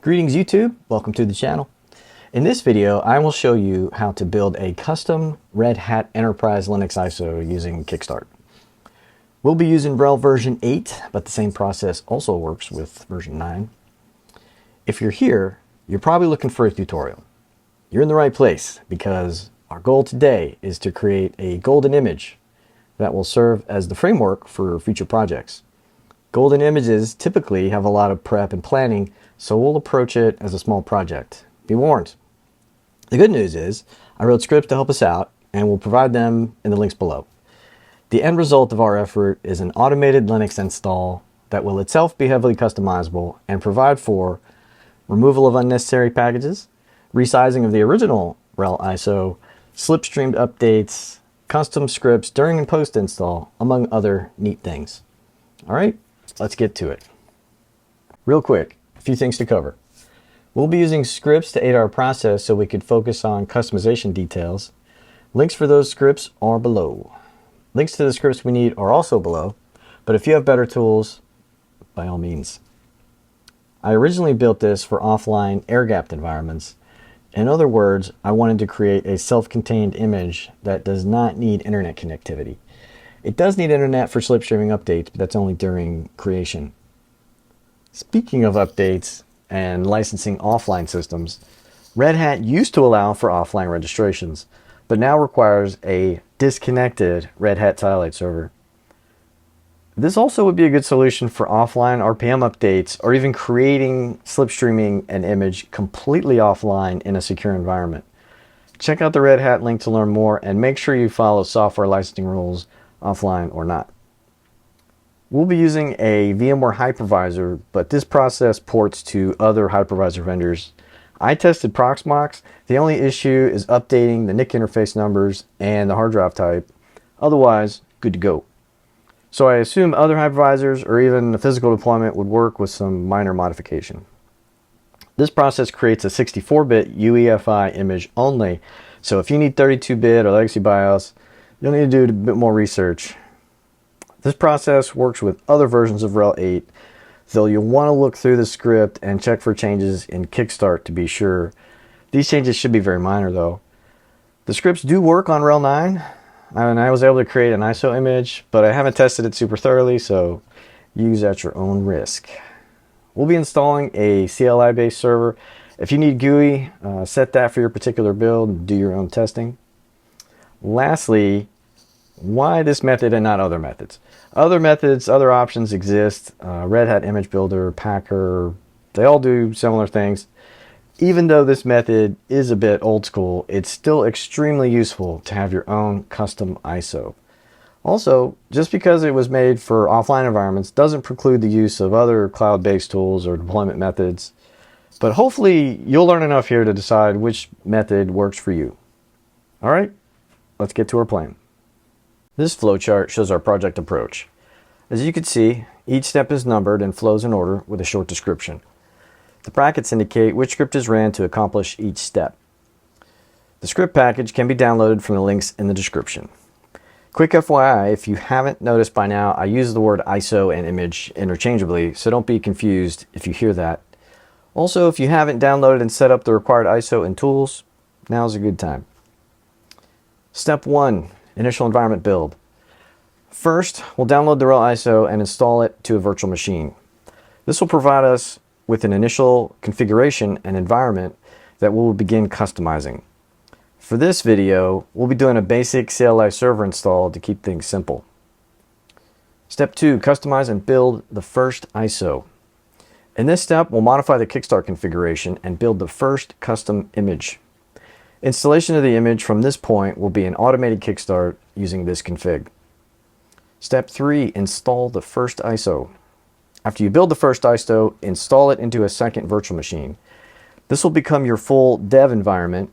Greetings YouTube, welcome to the channel. In this video, I will show you how to build a custom Red Hat Enterprise Linux ISO using Kickstart. We'll be using RHEL version 8, but the same process also works with version 9. If you're here, you're probably looking for a tutorial. You're in the right place because our goal today is to create a golden image that will serve as the framework for future projects. Golden images typically have a lot of prep and planning, so we'll approach it as a small project. Be warned. The good news is I wrote scripts to help us out, and we'll provide them in the links below. The end result of our effort is an automated Linux install that will itself be heavily customizable and provide for removal of unnecessary packages, resizing of the original RHEL ISO, slipstreamed updates, custom scripts during and post install, among other neat things. All right, let's get to it. Real quick, a few things to cover. We'll be using scripts to aid our process so we could focus on customization details. Links for those scripts are below. Links to the scripts we need are also below, but if you have better tools, by all means. I originally built this for offline air-gapped environments. In other words, I wanted to create a self-contained image that does not need internet connectivity. It does need internet for slipstreaming updates, but that's only during creation. Speaking of updates and licensing offline systems, Red Hat used to allow for offline registrations, but now requires a disconnected Red Hat Tilite server. This also would be a good solution for offline RPM updates or even creating slipstreaming an image completely offline in a secure environment. Check out the Red Hat link to learn more and make sure you follow software licensing rules offline or not. We'll be using a VMware hypervisor, but this process ports to other hypervisor vendors. I tested Proxmox. The only issue is updating the NIC interface numbers and the hard drive type. Otherwise, good to go. So I assume other hypervisors or even the physical deployment would work with some minor modification. This process creates a 64-bit UEFI image only, so if you need 32-bit or legacy BIOS, you'll need to do a bit more research. This process works with other versions of RHEL 8, though you'll want to look through the script and check for changes in Kickstart to be sure. These changes should be very minor though. The scripts do work on RHEL 9, and I was able to create an ISO image, but I haven't tested it super thoroughly, so use at your own risk. We'll be installing a CLI-based server. If you need GUI, set that for your particular build and do your own testing. Lastly, why this method and not other methods? Other options exist. Red Hat Image Builder, Packer, they all do similar things. Even though this method is a bit old school, it's still extremely useful to have your own custom ISO. Also, just because it was made for offline environments doesn't preclude the use of other cloud-based tools or deployment methods. But hopefully you'll learn enough here to decide which method works for you. All right, let's get to our plan. This flowchart shows our project approach. As you can see, each step is numbered and flows in order with a short description. The brackets indicate which script is ran to accomplish each step. The script package can be downloaded from the links in the description. Quick FYI, if you haven't noticed by now, I use the word ISO and image interchangeably, so don't be confused if you hear that. Also, if you haven't downloaded and set up the required ISO and tools, now's a good time. Step 1. Initial environment build. First, we'll download the RHEL ISO and install it to a virtual machine. This will provide us with an initial configuration and environment that we'll begin customizing. For this video, we'll be doing a basic CLI server install to keep things simple. Step 2, customize and build the first ISO. In this step, we'll modify the Kickstart configuration and build the first custom image. Installation of the image from this point will be an automated Kickstart using this config. Step 3, install the first ISO. After you build the first ISO, install it into a second virtual machine. This will become your full dev environment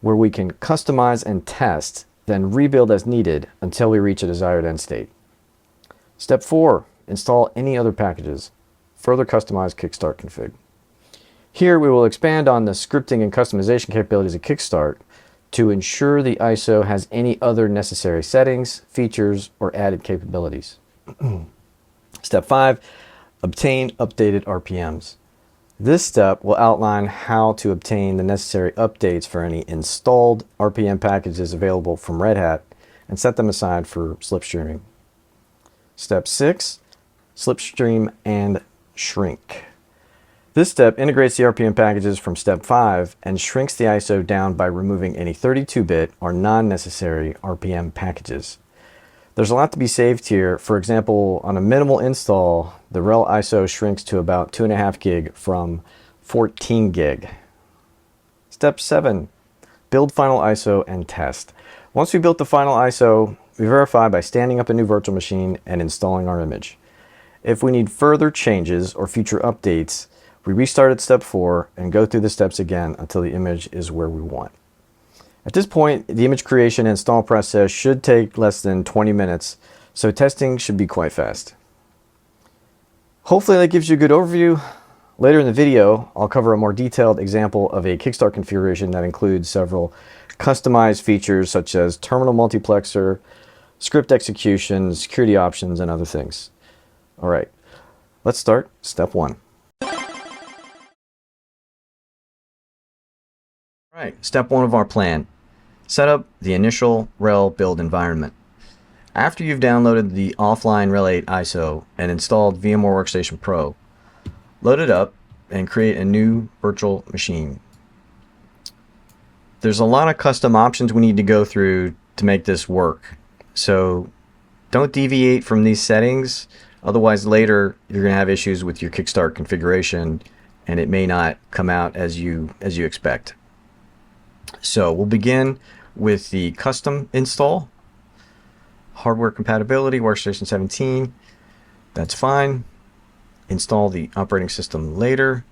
where we can customize and test, then rebuild as needed until we reach a desired end state. Step 4, install any other packages. Further customize Kickstart config. Here we will expand on the scripting and customization capabilities of Kickstart to ensure the ISO has any other necessary settings, features, or added capabilities. Step 5, obtain updated RPMs. This step will outline how to obtain the necessary updates for any installed RPM packages available from Red Hat and set them aside for slipstreaming. Step 6, slipstream and shrink. This step integrates the RPM packages from step 5 and shrinks the ISO down by removing any 32-bit or non-necessary RPM packages. There's a lot to be saved here. For example, on a minimal install, the RHEL ISO shrinks to about 2.5 gig from 14 gig. Step 7, build final ISO and test. Once we built the final ISO, we verify by standing up a new virtual machine and installing our image. If we need further changes or future updates, we restart at step 4 and go through the steps again until the image is where we want. At this point, the image creation and install process should take less than 20 minutes, so testing should be quite fast. Hopefully that gives you a good overview. Later in the video, I'll cover a more detailed example of a Kickstart configuration that includes several customized features such as terminal multiplexer, script execution, security options, and other things. All right, let's start step 1. All right, step 1 of our plan. Set up the initial RHEL build environment. After you've downloaded the offline RHEL 8 ISO and installed VMware Workstation Pro, load it up and create a new virtual machine. There's a lot of custom options we need to go through to make this work, so don't deviate from these settings. Otherwise, later you're going to have issues with your Kickstart configuration and it may not come out as you expect. So we'll begin with the custom install. Hardware compatibility, Workstation 17, that's fine. Install the operating system later.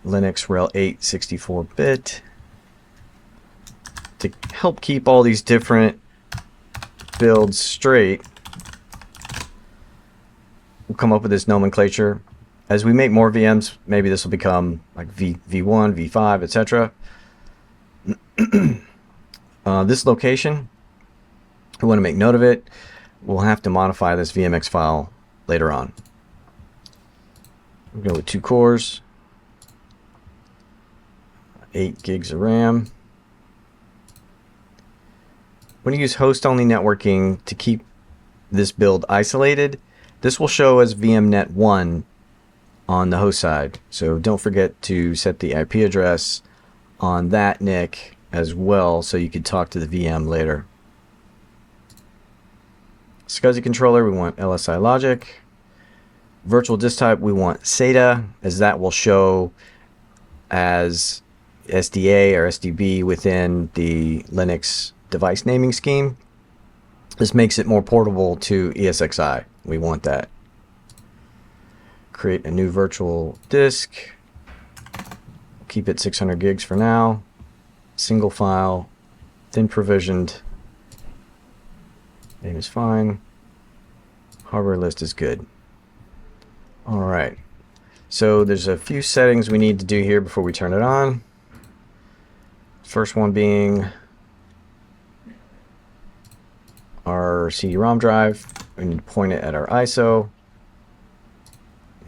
Linux RHEL 8 64-bit. To help keep all these different builds straight, we'll come up with this nomenclature. As we make more VMs, maybe this will become like V1, V5, etc. This location, we want to make note of it. We'll have to modify this VMX file later on. We'll go with 2 cores, 8 gigs of RAM. When you use host-only networking to keep this build isolated, this will show as VMnet 1 on the host side. So don't forget to set the IP address on that NIC as well so you can talk to the VM later. SCSI controller, we want LSI logic. Virtual disk type, we want SATA, as that will show as SDA or SDB within the Linux device naming scheme. This makes it more portable to ESXi. We want that. Create a new virtual disk. Keep it 600 gigs for now. Single file, thin provisioned. Name is fine. Hardware list is good. All right. So there's a few settings we need to do here before we turn it on. First one being our CD-ROM drive. We need to point it at our ISO.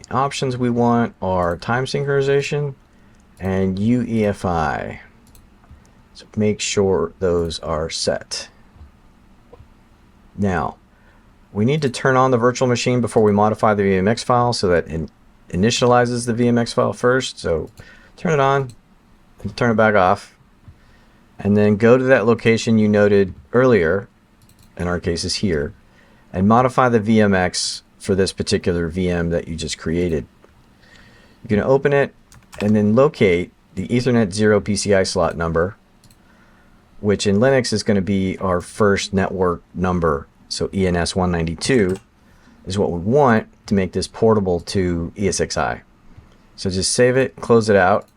The options we want are time synchronization and UEFI. So make sure those are set. Now, we need to turn on the virtual machine before we modify the VMX file so that it initializes the VMX file first. So turn it on and turn it back off. And then go to that location you noted earlier, in our case is here, and modify the VMX for this particular VM that you just created. You're going to open it and then locate the Ethernet 0 PCI slot number, which in Linux is going to be our first network number. So ENS 192 is what we want to make this portable to ESXi. So just save it, close it out,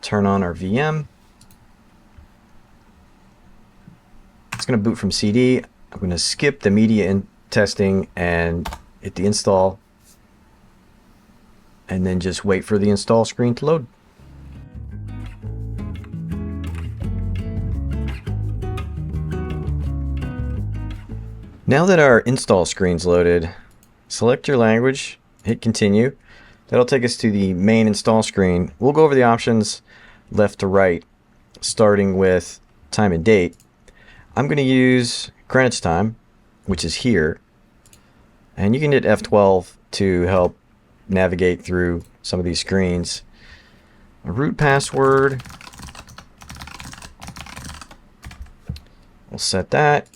turn on our VM. It's going to boot from CD. I'm going to skip the media testing and hit the install, and then just wait for the install screen to load. Now that our install screen's loaded, select your language, hit continue. That'll take us to the main install screen. We'll go over the options left to right, starting with time and date. I'm going to use Greenwich time, which is here. And you can hit F12 to help navigate through some of these screens. A root password. We'll set that.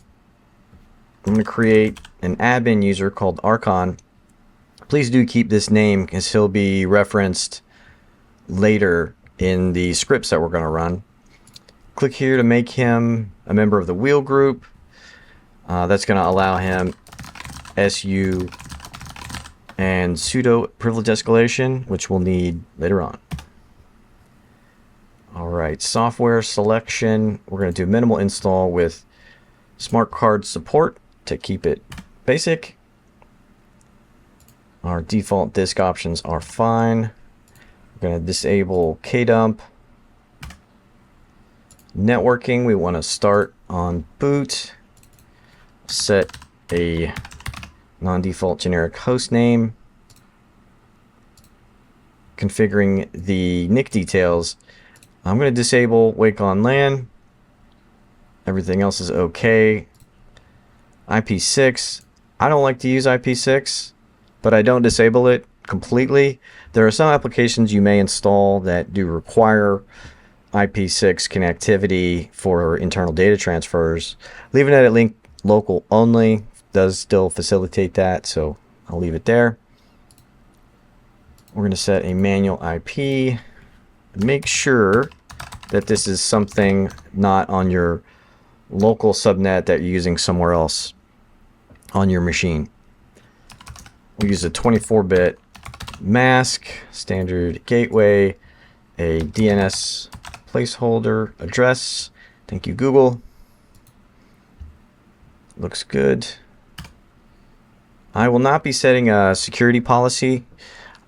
I'm going to create an admin user called Archon. Please do keep this name because he'll be referenced later in the scripts that we're going to run. Click here to make him a member of the wheel group. That's going to allow him SU and sudo privilege escalation, which we'll need later on. All right, software selection. We're going to do minimal install with smart card support to keep it basic. Our default disk options are fine. We're going to disable kdump. Networking, we want to start on boot. Set a non-default generic host name. Configuring the NIC details. I'm going to disable wake on LAN. Everything else is okay. IP6. I don't like to use IP6, but I don't disable it completely. There are some applications you may install that do require IP6 connectivity for internal data transfers. Leaving it at link local only does still facilitate that, so I'll leave it there. We're going to set a manual IP. Make sure that this is something not on your local subnet that you're using somewhere else on your machine. We'll use a 24-bit mask, standard gateway, a DNS placeholder address. Thank you, Google. Looks good. I will not be setting a security policy.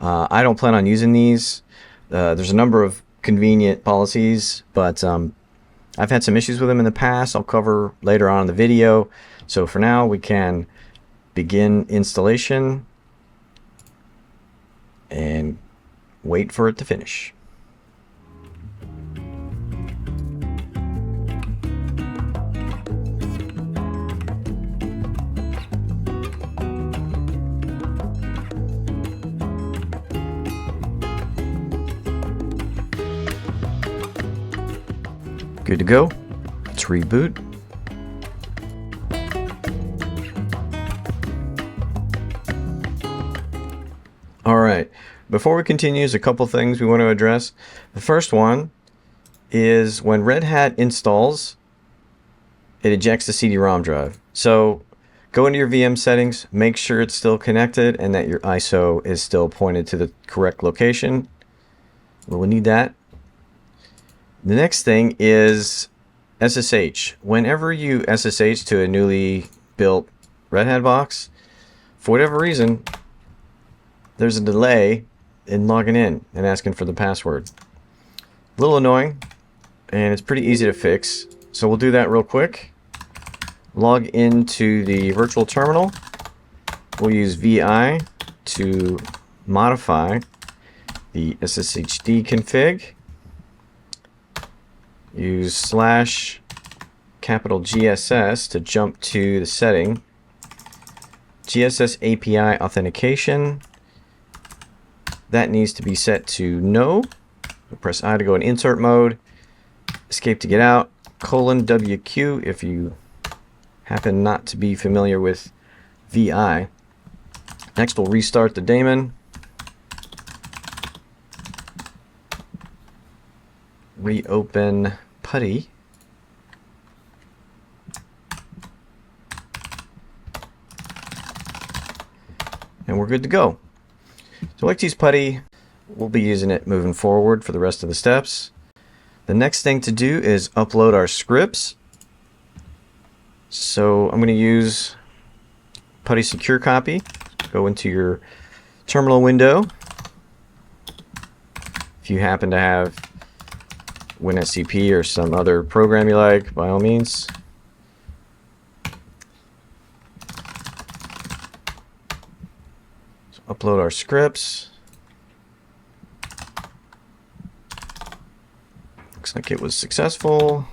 I don't plan on using these. There's a number of convenient policies, but I've had some issues with them in the past. I'll cover later on in the video. So for now, we can begin installation and wait for it to finish. Good to go. Let's reboot. All right. Before we continue, there's a couple things we want to address. The first one is when Red Hat installs, it ejects the CD-ROM drive. So go into your VM settings, make sure it's still connected and that your ISO is still pointed to the correct location. We'll need that. The next thing is SSH. Whenever you SSH to a newly built Red Hat box, for whatever reason, there's a delay in logging in and asking for the password. A little annoying, and it's pretty easy to fix. So we'll do that real quick. Log into the virtual terminal. We'll use VI to modify the SSHD config. Use /GSS to jump to the setting. GSS API authentication. That needs to be set to no. We'll press I to go in insert mode. Escape to get out. :WQ if you happen not to be familiar with VI. Next, we'll restart the daemon. Reopen PuTTY. And we're good to go. So like to use PuTTY, we'll be using it moving forward for the rest of the steps. The next thing to do is upload our scripts. So I'm going to use PuTTY Secure Copy. Go into your terminal window. If you happen to have WinSCP or some other program you like, by all means. upload our scripts. Looks like it was successful.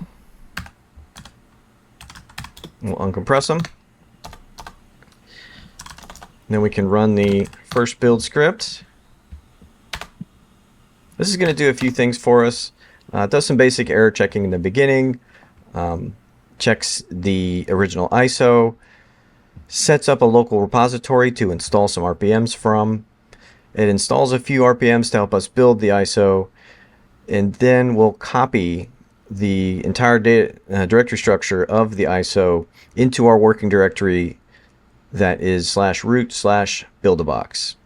We'll uncompress them. Then we can run the first build script. This is going to do a few things for us. It does some basic error checking in the beginning, checks the original ISO, sets up a local repository to install some RPMs from. It installs a few RPMs to help us build the ISO, and then we'll copy the entire data directory structure of the ISO into our working directory that is /root/buildabox.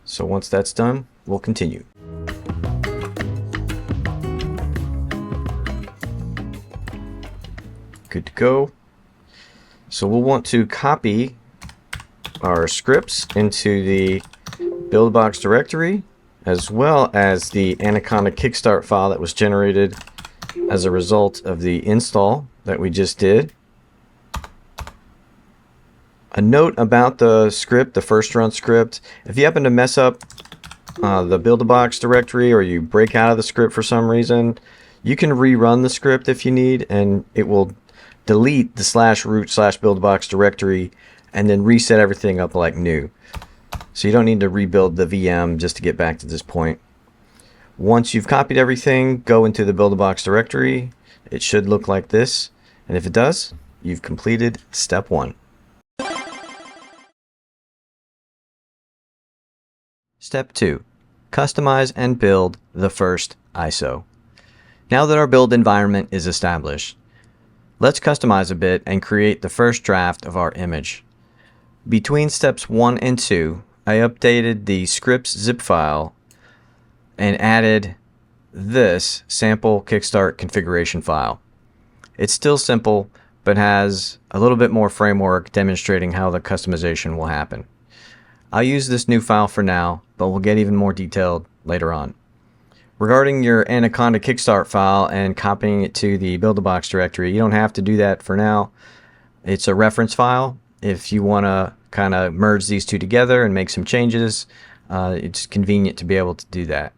So once that's done, we'll continue. Good to go. So we'll want to copy our scripts into the buildabox directory, as well as the anaconda kickstart file that was generated as a result of the install that we just did. A note about the script, the first run script: if you happen to mess up the buildabox directory, or you break out of the script for some reason, you can rerun the script if you need, and it will delete the /root/buildabox directory and then reset everything up like new. So you don't need to rebuild the VM just to get back to this point. Once you've copied everything, go into the buildabox directory. It should look like this, and if it does, you've completed step 1. Step 2. Customize and build the first ISO. Now that our build environment is established, let's customize a bit and create the first draft of our image. Between steps 1 and 2, I updated the scripts zip file and added this sample kickstart configuration file. It's still simple, but has a little bit more framework demonstrating how the customization will happen. I'll use this new file for now, but we'll get even more detailed later on. Regarding your anaconda kickstart file and copying it to the buildabox directory, you don't have to do that for now. It's a reference file. If you want to kind of merge these two together and make some changes, it's convenient to be able to do that.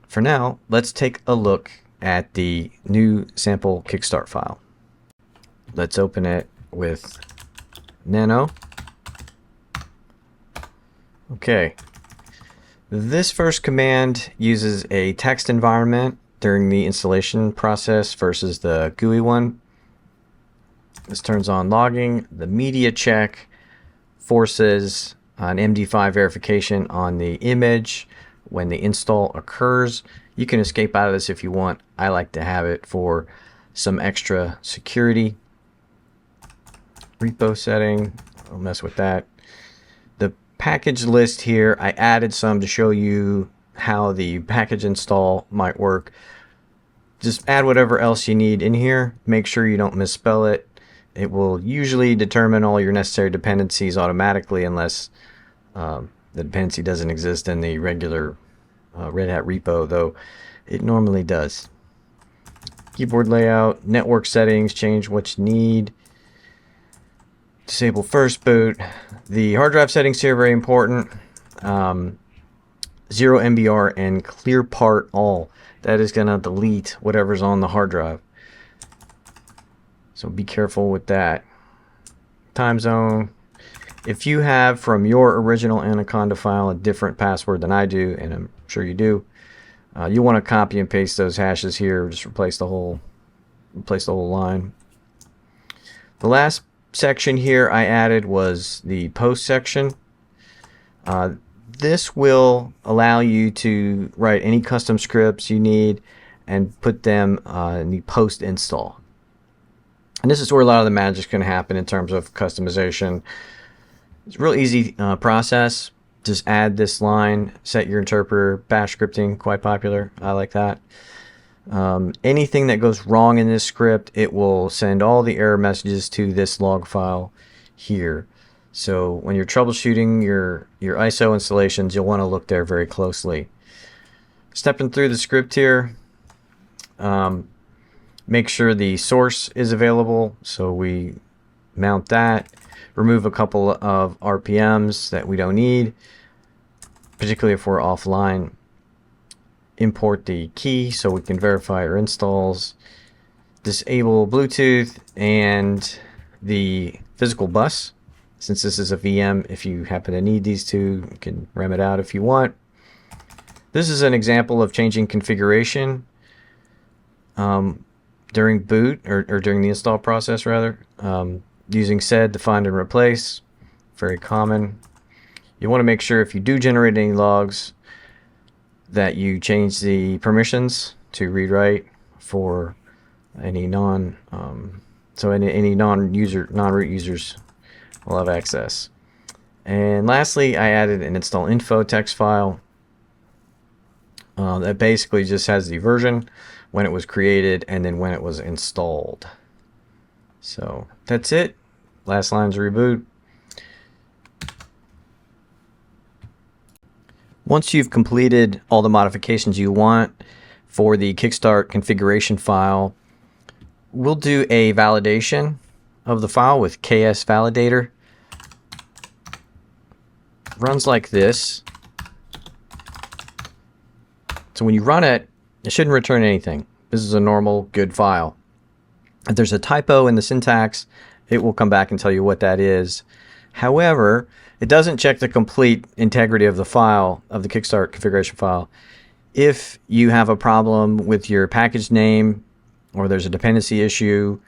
For now, let's take a look at the new sample kickstart file. Let's open it with Nano. Okay. This first command uses a text environment during the installation process versus the GUI one. This turns on logging. The media check forces an MD5 verification on the image when the install occurs. You can escape out of this if you want. I like to have it for some extra security. Repo setting, I'll mess with that. The package list here, I added some to show you how the package install might work. Just add whatever else you need in here. Make sure you don't misspell it. It will usually determine all your necessary dependencies automatically unless the dependency doesn't exist in the regular Red Hat repo, though it normally does. Keyboard layout, network settings, change what you need. Disable first boot. The hard drive settings here are very important. 0 MBR and clear part all. That is going to delete whatever's on the hard drive. So be careful with that. Time zone. If you have from your original Anaconda file a different password than I do, and I'm sure you do, you want to copy and paste those hashes here. Just replace the whole line. The last section here I added was the post section. This will allow you to write any custom scripts you need and put them in the post install. And this is where a lot of the magic is going to happen in terms of customization. It's a real easy process. Just add this line, set your interpreter, bash scripting, quite popular. I like that. Anything that goes wrong in this script, it will send all the error messages to this log file here. So when you're troubleshooting your ISO installations, you'll want to look there very closely. Stepping through the script here, make sure the source is available. So we mount that, remove a couple of RPMs that we don't need, particularly if we're offline. Import the key so we can verify our installs, disable Bluetooth and the physical bus. Since this is a VM, if you happen to need these two, you can ram it out if you want. This is an example of changing configuration during boot, or during the install process rather, using sed to find and replace. Very common. You want to make sure if you do generate any logs that you change the permissions to read write for any non non-root users will have access. And lastly, I added an install info text file that basically just has the version, when it was created, and then when it was installed. So that's it. Last line's reboot. Once you've completed all the modifications you want for the Kickstart configuration file, we'll do a validation of the file with KS Validator. Runs like this. So when you run it, it shouldn't return anything. This is a normal, good file. If there's a typo in the syntax, it will come back and tell you what that is. However, it doesn't check the complete integrity of the file, of the Kickstart configuration file. If you have a problem with your package name, or there's a dependency issue,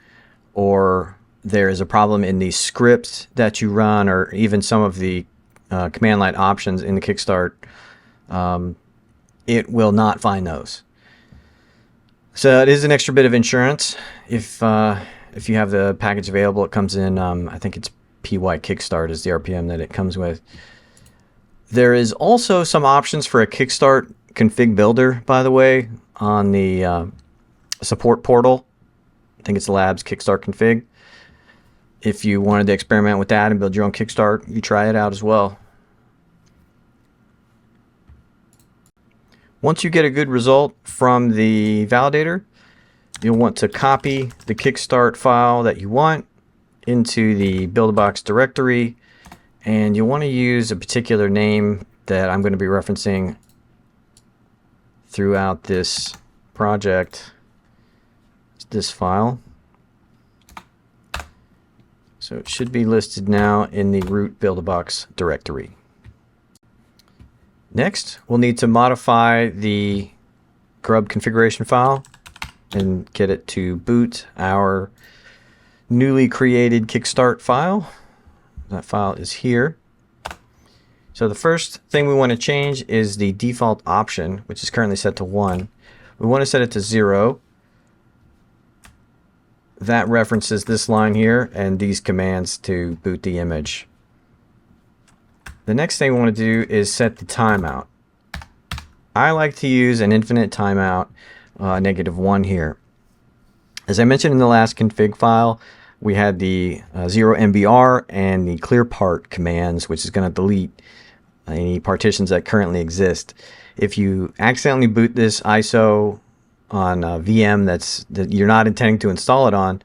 or there is a problem in the script that you run, or even some of the command line options in the Kickstart, it will not find those. So it is an extra bit of insurance. If you have the package available, it comes in, I think it's PY Kickstart is the RPM that it comes with. There is also some options for a Kickstart config builder, by the way, on the support portal. I think it's Labs Kickstart config. If you wanted to experiment with that and build your own Kickstart, you try it out as well. Once you get a good result from the validator, you'll want to copy the Kickstart file that you want into the Build-A-Box directory, and you'll want to use a particular name that I'm going to be referencing throughout this project. It's this file. So it should be listed now in the root Build-A-Box directory. Next, we'll need to modify the grub configuration file and get it to boot our newly created Kickstart file. That file is here. So the first thing we want to change is the default option, which is currently set to 1. We want to set it to 0. That references this line here and these commands to boot the image. The next thing we want to do is set the timeout. I like to use an infinite timeout, -1 here. As I mentioned in the last config file, we had the 0mbr and the clear part commands, which is going to delete any partitions that currently exist. If you accidentally boot this ISO on a VM that you're not intending to install it on,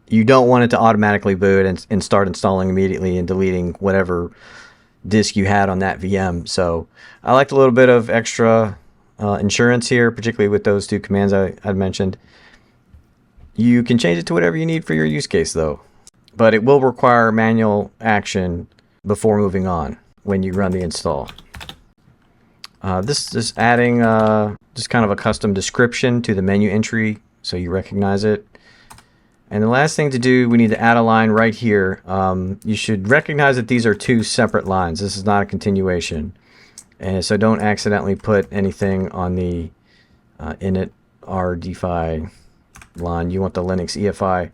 you don't want it to automatically boot and start installing immediately and deleting whatever disk you had on that VM. So I liked a little bit of extra insurance here, particularly with those two commands I'd mentioned. You can change it to whatever you need for your use case though, but it will require manual action before moving on when you run the install. This is adding just kind of a custom description to the menu entry so you recognize it. And the last thing to do, we need to add a line right here. You should recognize that these are two separate lines. This is not a continuation. And so don't accidentally put anything on the init rdfi line. You want the Linux EFI.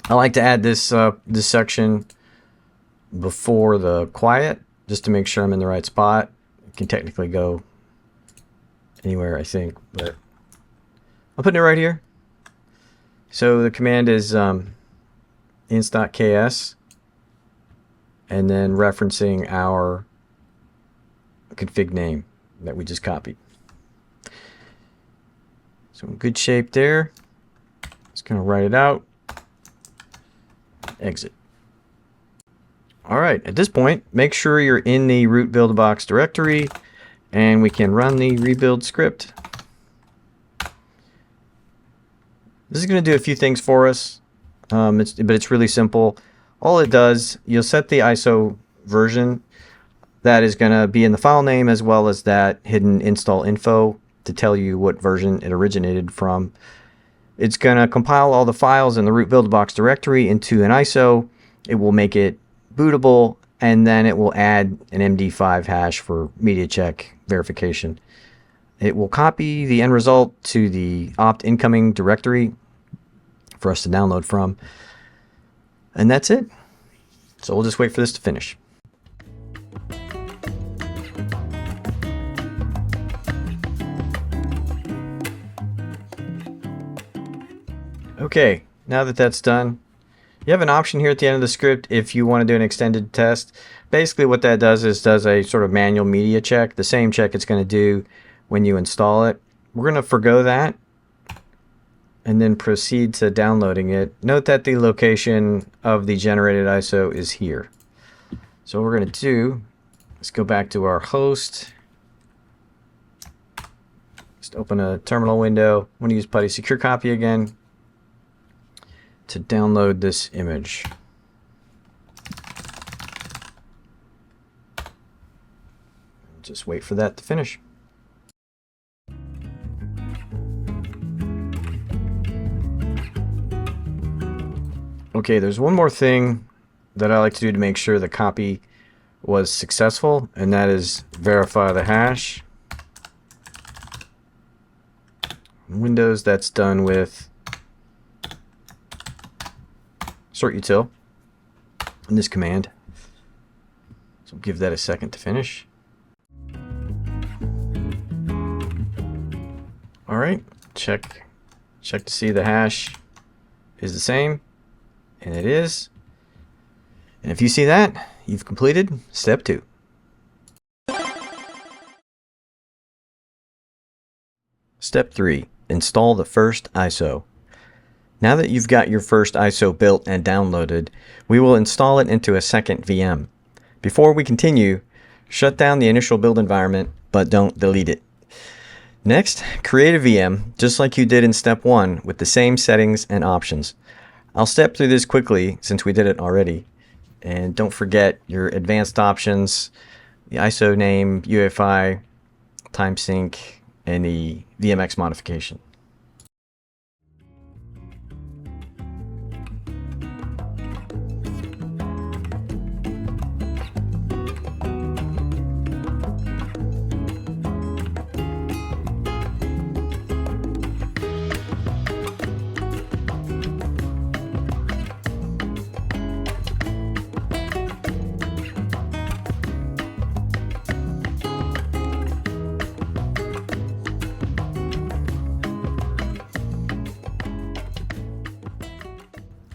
I like to add this this section before the quiet, just to make sure I'm in the right spot. It can technically go anywhere, I think, but I'm putting it right here. So the command is inst.ks and then referencing our config name that we just copied. So in good shape there. Just going to write it out. Exit. Alright, at this point, make sure you're in the root build-box directory, and we can run the rebuild script. This is going to do a few things for us, but it's really simple. All it does, you'll set the ISO version that is going to be in the file name, as well as that hidden install info to tell you what version it originated from. It's going to compile all the files in the root build-box directory into an ISO. It will make it bootable, and then it will add an MD5 hash for media check verification. It will copy the end result to the opt incoming directory for us to download from, and that's it. So we'll just wait for this to finish. Okay, now that that's done, you have an option here at the end of the script if you want to do an extended test. Basically what that does is does a sort of manual media check, the same check it's going to do when you install it. We're going to forgo that and then proceed to downloading it. Note that the location of the generated ISO is here. So what we're going to do, let's go back to our host. Just open a terminal window. I'm going to use PuTTY Secure Copy again to download this image. Just wait for that to finish. Okay, there's one more thing that I like to do to make sure the copy was successful, and that is verify the hash. In Windows, that's done with sort util in this command. So give that a second to finish. Alright, check to see the hash is the same, and it is. And if you see that, you've completed step 2. Step 3, install the first ISO. Now that you've got your first ISO built and downloaded, we will install it into a second VM. Before we continue, shut down the initial build environment, but don't delete it. Next, create a VM just like you did in step 1 with the same settings and options. I'll step through this quickly since we did it already. And don't forget your advanced options, the ISO name, UEFI, time sync, and the VMX modification.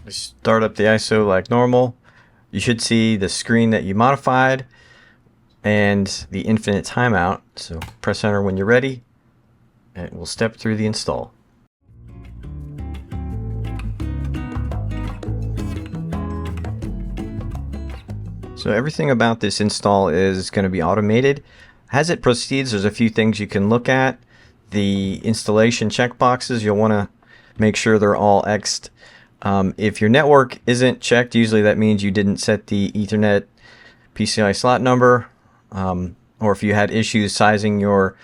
Start up the ISO like normal. You should see the screen that you modified and the infinite timeout. So press enter when you're ready, and we'll step through the install. So everything about this install is going to be automated. As it proceeds, there's a few things you can look at. The installation checkboxes, you'll want to make sure they're all X'd. If your network isn't checked, usually that means you didn't set the Ethernet PCI slot number, or if you had issues sizing your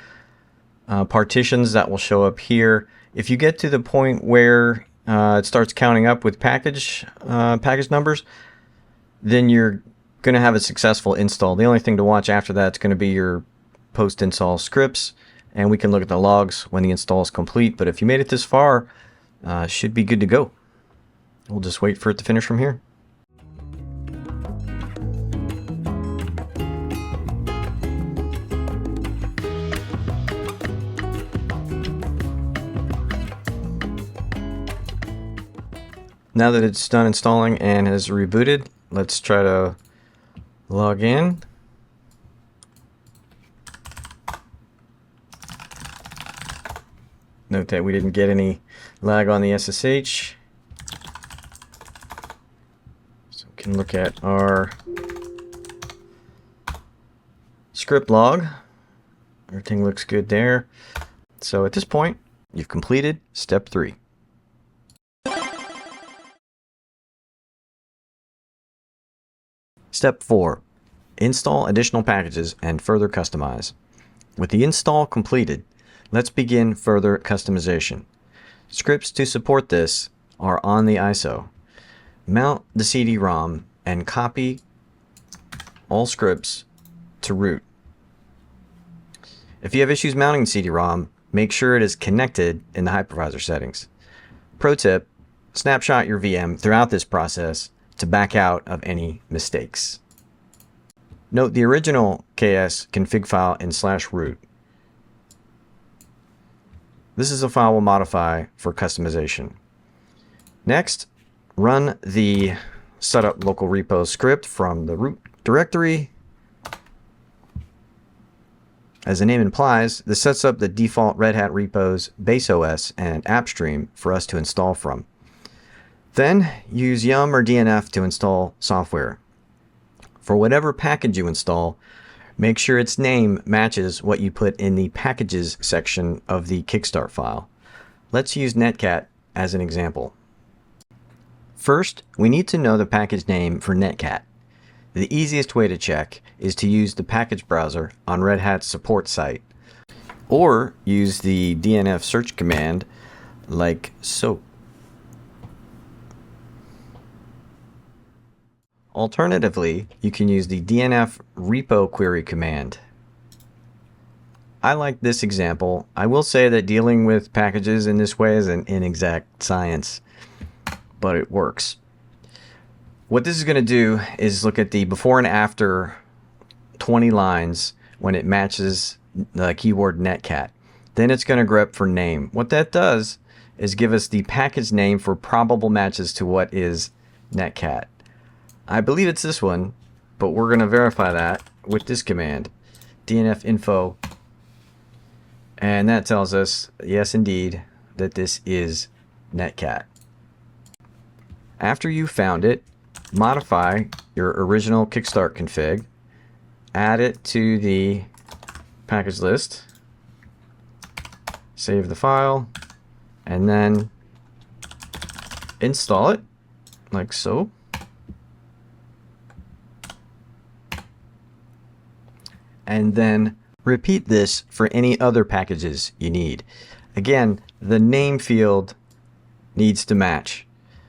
partitions, that will show up here. If you get to the point where it starts counting up with package numbers, then you're going to have a successful install. The only thing to watch after that is going to be your post-install scripts, and we can look at the logs when the install is complete. But if you made it this far, should be good to go. We'll just wait for it to finish from here. Now that it's done installing and has rebooted, let's try to log in. Note that we didn't get any lag on the SSH. So we can look at our script log. Everything looks good there. So at this point, you've completed step 3. Step 4. Install additional packages and further customize. With the install completed, let's begin further customization. Scripts to support this are on the ISO. Mount the CD-ROM and copy all scripts to root. If you have issues mounting the CD-ROM, make sure it is connected in the hypervisor settings. Pro tip, snapshot your VM throughout this process to back out of any mistakes. Note the original KS config file in /root. This is a file we'll modify for customization. Next, run the setup local repo script from the root directory. As the name implies, this sets up the default Red Hat repos, base OS, and AppStream for us to install from. Then use yum or DNF to install software. For whatever package you install, make sure its name matches what you put in the packages section of the Kickstart file. Let's use Netcat as an example. First, we need to know the package name for Netcat. The easiest way to check is to use the package browser on Red Hat's support site, or use the DNF search command like so. Alternatively, you can use the DNF repo query command. I like this example. I will say that dealing with packages in this way is an inexact science, but it works. What this is going to do is look at the before and after 20 lines when it matches the keyword netcat. Then it's going to grep for name. What that does is give us the package name for probable matches to what is netcat. I believe it's this one, but we're going to verify that with this command, DNF info, and that tells us, yes indeed, that this is netcat. After you found it, modify your original Kickstart config, add it to the package list, save the file, and then install it like so. And then repeat this for any other packages you need. Again, the name field needs to match.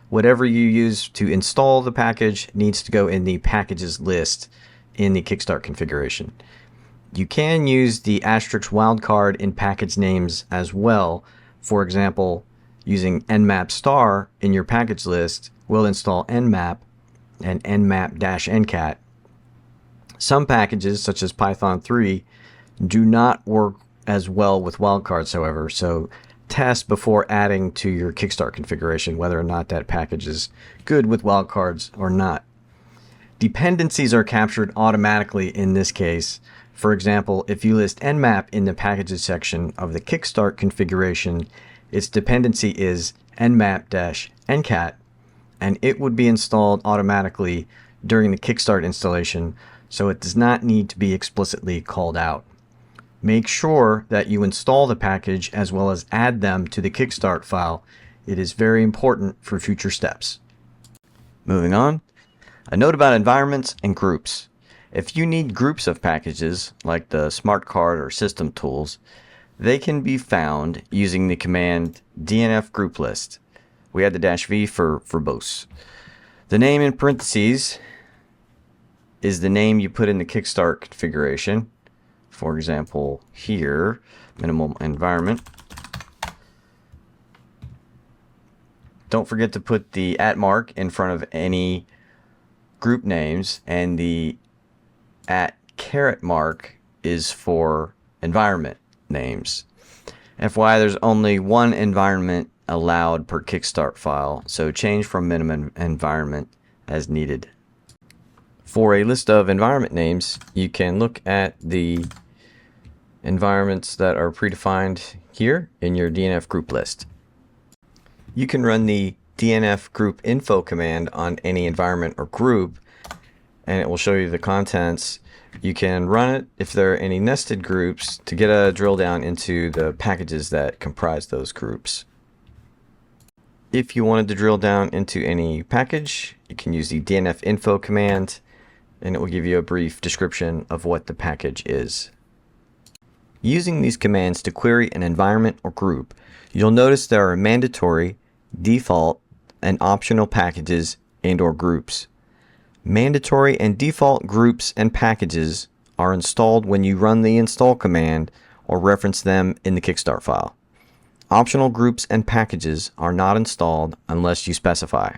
Whatever you use to install the package needs to go in the packages list in the Kickstart configuration. You can use the asterisk wildcard in package names as well. For example, using nmap star in your package list will install nmap and nmap-ncat. Some packages, such as Python 3, do not work as well with wildcards, however, so test before adding to your Kickstart configuration whether or not that package is good with wildcards or not. Dependencies are captured automatically in this case. For example, if you list nmap in the packages section of the Kickstart configuration, its dependency is nmap-ncat, and it would be installed automatically during the Kickstart installation, so it does not need to be explicitly called out. Make sure that you install the package as well as add them to the Kickstart file. It is very important for future steps. Moving on, a note about environments and groups. If you need groups of packages like the smart card or system tools, they can be found using the command dnf group list. We had the -v for verbose. The name in parentheses is the name you put in the Kickstart configuration. For example, here, minimal environment. Don't forget to put the @ mark in front of any group names, and the @ mark is for environment names. FYI, there's only one environment allowed per Kickstart file, so change from minimum environment as needed. For a list of environment names, you can look at the environments that are predefined here in your DNF group list. You can run the dnf group info command on any environment or group, and it will show you the contents. You can run it if there are any nested groups to get a drill down into the packages that comprise those groups. If you wanted to drill down into any package, you can use the dnf info command, and it will give you a brief description of what the package is. Using these commands to query an environment or group, you'll notice there are mandatory, default, and optional packages and/or groups. Mandatory and default groups and packages are installed when you run the install command or reference them in the Kickstart file. Optional groups and packages are not installed unless you specify.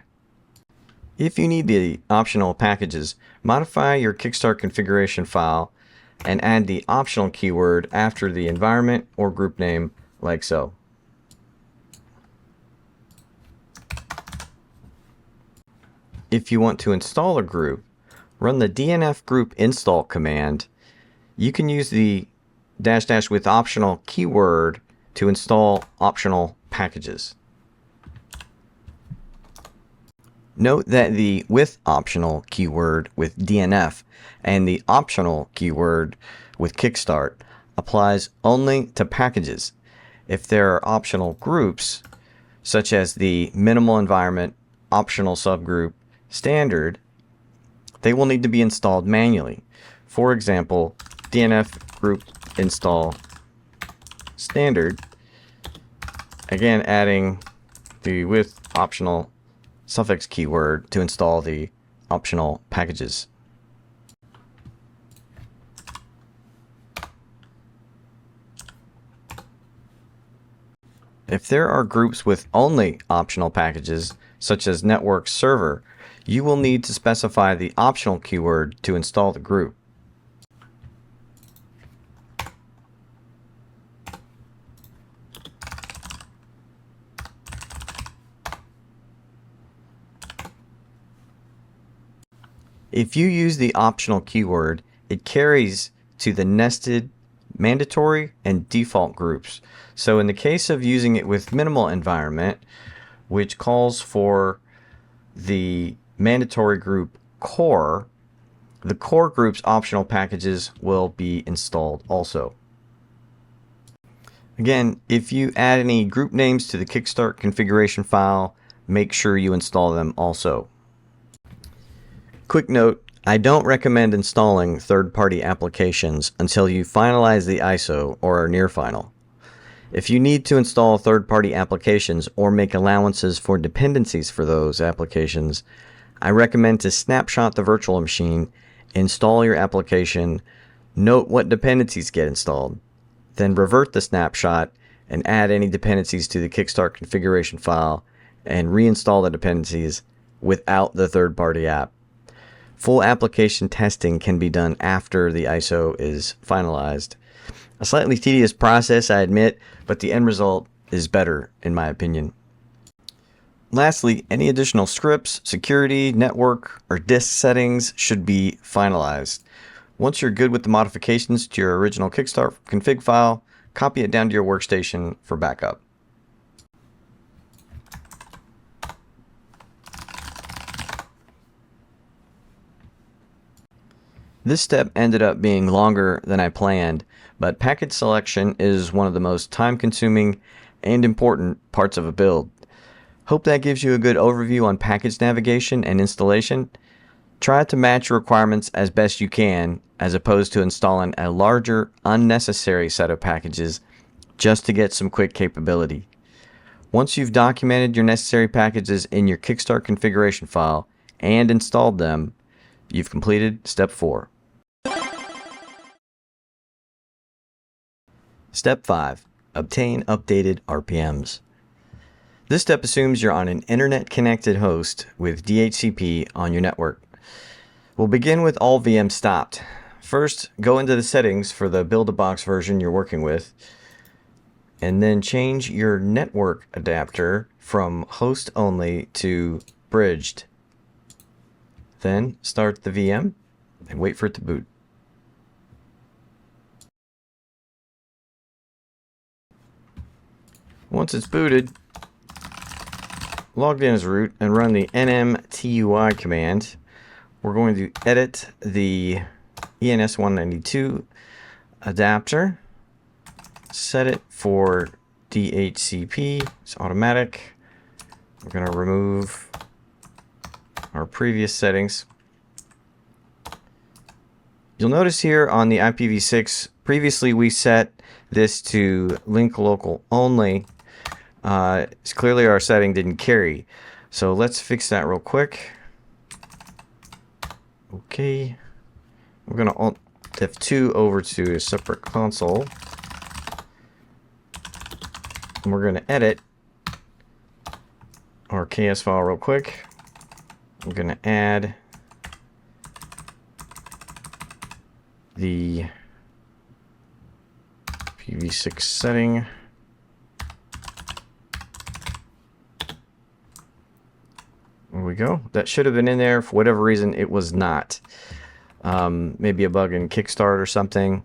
If you need the optional packages, modify your Kickstart configuration file and add the optional keyword after the environment or group name, like so. If you want to install a group, run the dnf group install command. You can use the -- with optional keyword to install optional packages. Note that the with optional keyword with DNF and the optional keyword with Kickstart applies only to packages. If there are optional groups, such as the minimal environment, optional subgroup, standard, they will need to be installed manually. For example, DNF group install standard, again adding the with optional suffix keyword to install the optional packages. If there are groups with only optional packages, such as network server, you will need to specify the optional keyword to install the group. If you use the optional keyword, it carries to the nested, mandatory, and default groups. So in the case of using it with minimal environment, which calls for the mandatory group core, the core group's optional packages will be installed also. Again, if you add any group names to the Kickstart configuration file, make sure you install them also. Quick note, I don't recommend installing third-party applications until you finalize the ISO or are near final. If you need to install third-party applications or make allowances for dependencies for those applications, I recommend to snapshot the virtual machine, install your application, note what dependencies get installed, then revert the snapshot and add any dependencies to the Kickstart configuration file and reinstall the dependencies without the third-party app. Full application testing can be done after the ISO is finalized. A slightly tedious process, I admit, but the end result is better, in my opinion. Lastly, any additional scripts, security, network, or disk settings should be finalized. Once you're good with the modifications to your original Kickstart config file, copy it down to your workstation for backup. This step ended up being longer than I planned, but package selection is one of the most time-consuming and important parts of a build. Hope that gives you a good overview on package navigation and installation. Try to match your requirements as best you can, as opposed to installing a larger, unnecessary set of packages just to get some quick capability. Once you've documented your necessary packages in your Kickstart configuration file and installed them, you've completed step 4. Step 5. Obtain updated RPMs. This step assumes you're on an internet-connected host with DHCP on your network. We'll begin with all VMs stopped. First, go into the settings for the build-a-box version you're working with, and then change your network adapter from host only to bridged. Then start the VM and wait for it to boot. Once it's booted, logged in as root and run the nmtui command, we're going to edit the ENS192 adapter, set it for DHCP, it's automatic. We're going to remove our previous settings. You'll notice here on the IPv6, previously we set this to link local only. It's clearly our setting didn't carry. So let's fix that real quick. Okay. We're going to Alt F2 over to a separate console. And we're going to edit our KS file real quick. I'm going to add the IPv6 setting. There we go. That should have been in there. For whatever reason, it was not. Maybe a bug in Kickstart or something.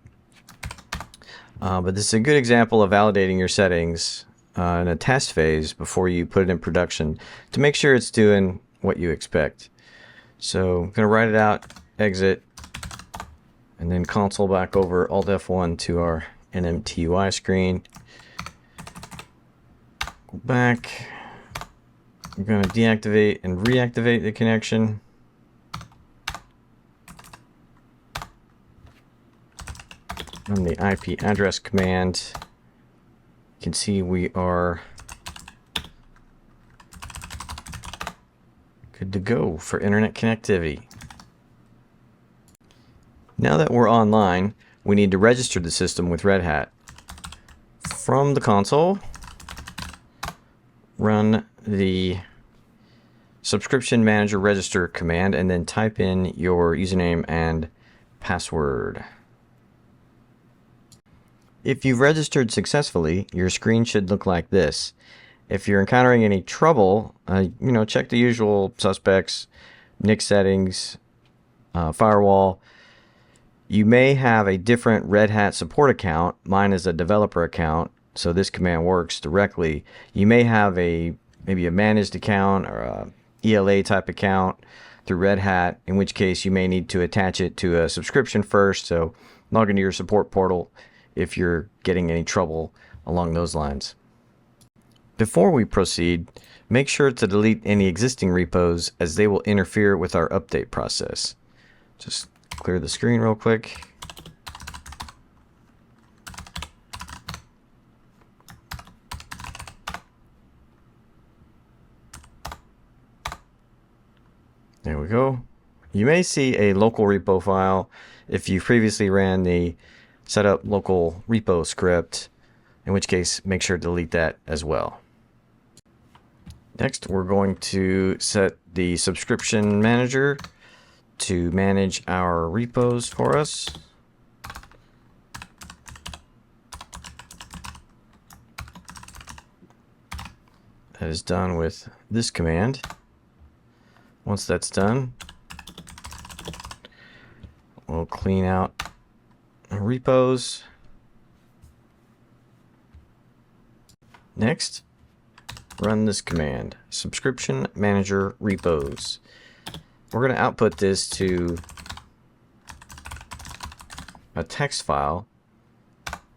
But this is a good example of validating your settings in a test phase before you put it in production to make sure it's doing what you expect. So I'm going to write it out, exit, and then console back over, Alt F1 to our NMTUI screen. Go back. I'm going to deactivate and reactivate the connection. Run the IP address command. You can see we are good to go for internet connectivity. Now that we're online, we need to register the system with Red Hat. From the console, run the subscription manager register command and then type in your username and password. If you've registered successfully, your screen should look like this. If you're encountering any trouble, check the usual suspects, NIC settings, firewall. You may have a different Red Hat support account. Mine is a developer account, so this command works directly. You may have maybe a managed account or a ELA type account through Red Hat, in which case you may need to attach it to a subscription first. So log into your support portal if you're getting any trouble along those lines. Before we proceed, make sure to delete any existing repos as they will interfere with our update process. Just clear the screen real quick. There we go. You may see a local repo file if you previously ran the setup local repo script, in which case make sure to delete that as well. Next, we're going to set the subscription manager to manage our repos for us. That is done with this command. Once that's done, we'll clean out our repos. Next, run this command, subscription manager repos. We're going to output this to a text file.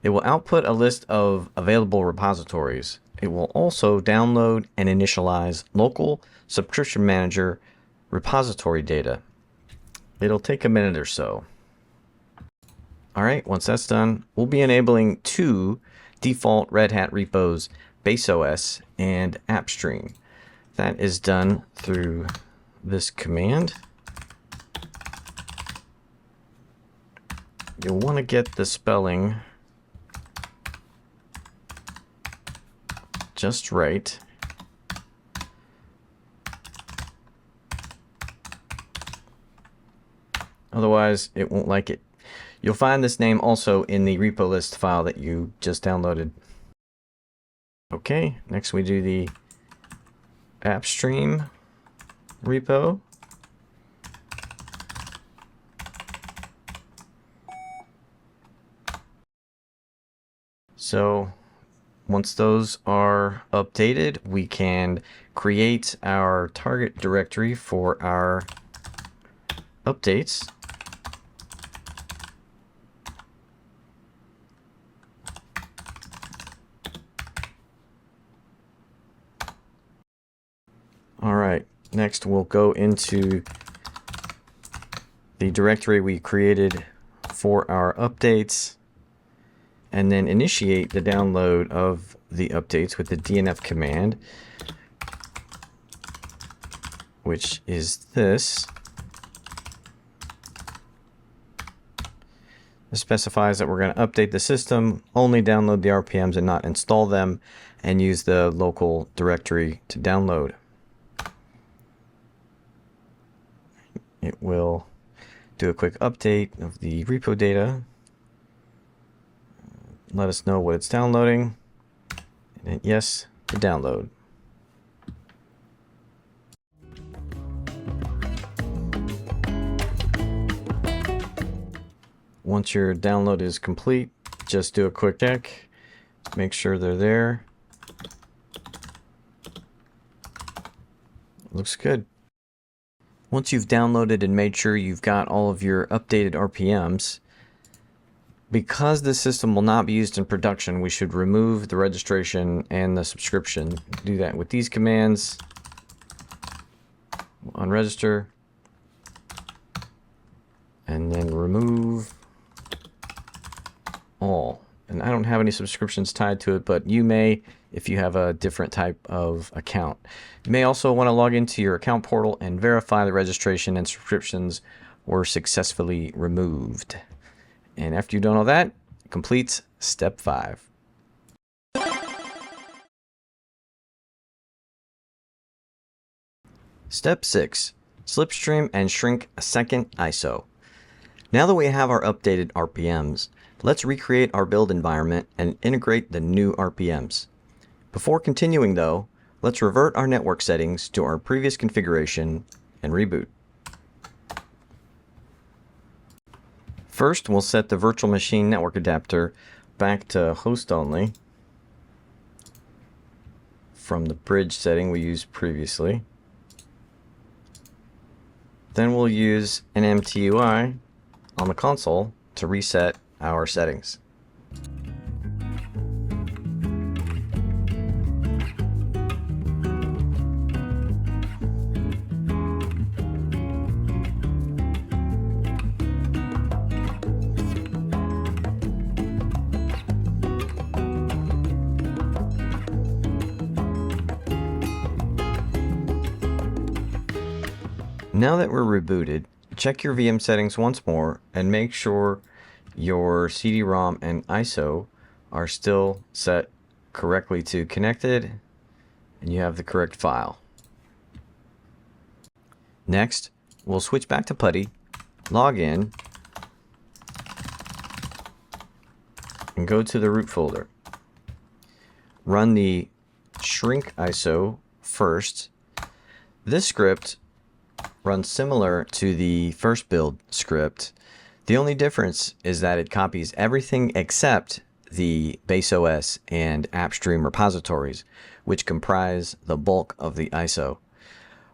It will output a list of available repositories. It will also download and initialize local subscription manager repository data. It'll take a minute or so. Alright, once that's done, we'll be enabling two default Red Hat repos, BaseOS and AppStream. That is done through this command. You'll want to get the spelling just right. Otherwise, it won't like it. You'll find this name also in the repo list file that you just downloaded. Okay, next we do the AppStream repo. So Once those are updated, we can create our target directory for our updates. All right, next we'll go into the directory we created for our updates and then initiate the download of the updates with the DNF command, which is this. This specifies that we're going to update the system, only download the RPMs and not install them, and use the local directory to download. It will do a quick update of the repo data, let us know what it's downloading, and hit yes to download. Once your download is complete, just do a quick check, make sure they're there. Looks good. Once you've downloaded and made sure you've got all of your updated RPMs, because the system will not be used in production, we should remove the registration and the subscription. Do that with these commands. Unregister, and then remove all. And I don't have any subscriptions tied to it, but you may if you have a different type of account. You may also want to log into your account portal and verify the registration and subscriptions were successfully removed. And after you've done all that, it completes step 5. Step 6. Slipstream and shrink a second ISO. Now that we have our updated RPMs, let's recreate our build environment and integrate the new RPMs. Before continuing though, let's revert our network settings to our previous configuration and reboot. First, we'll set the virtual machine network adapter back to host only from the bridge setting we used previously. Then we'll use an MTUI on the console to reset our settings. Now that we're rebooted, check your VM settings once more and make sure your CD-ROM and ISO are still set correctly to connected and you have the correct file. Next, we'll switch back to PuTTY, log in, and go to the root folder. Run the shrink ISO first. This script runs similar to the first build script. The only difference is that it copies everything except the base OS and AppStream repositories, which comprise the bulk of the ISO.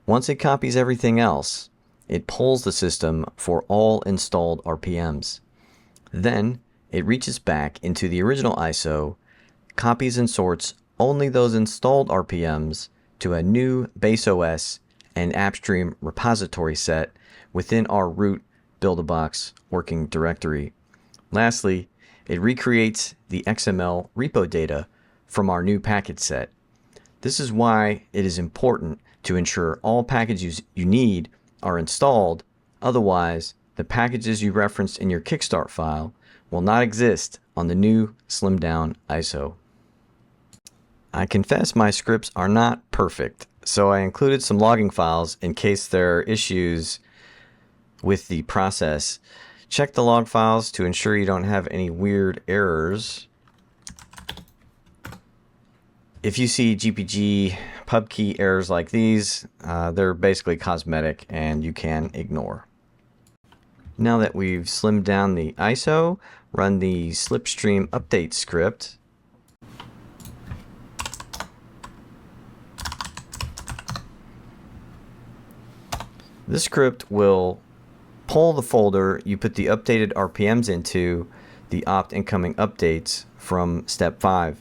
Once it copies everything else, it pulls the system for all installed RPMs. Then it reaches back into the original ISO, copies and sorts only those installed RPMs to a new base OS and AppStream repository set within our root Build-A-Box working directory. Lastly, it recreates the XML repo data from our new package set. This is why it is important to ensure all packages you need are installed, otherwise the packages you referenced in your Kickstart file will not exist on the new slimmed down ISO. I confess my scripts are not perfect, so I included some logging files in case there are issues with the process. Check the log files to ensure you don't have any weird errors. If you see GPG pub key errors like these, they're basically cosmetic and you can ignore. Now that we've slimmed down the ISO, run the Slipstream update script. This script will pull the folder you put the updated RPMs into, the opt incoming updates from step 5.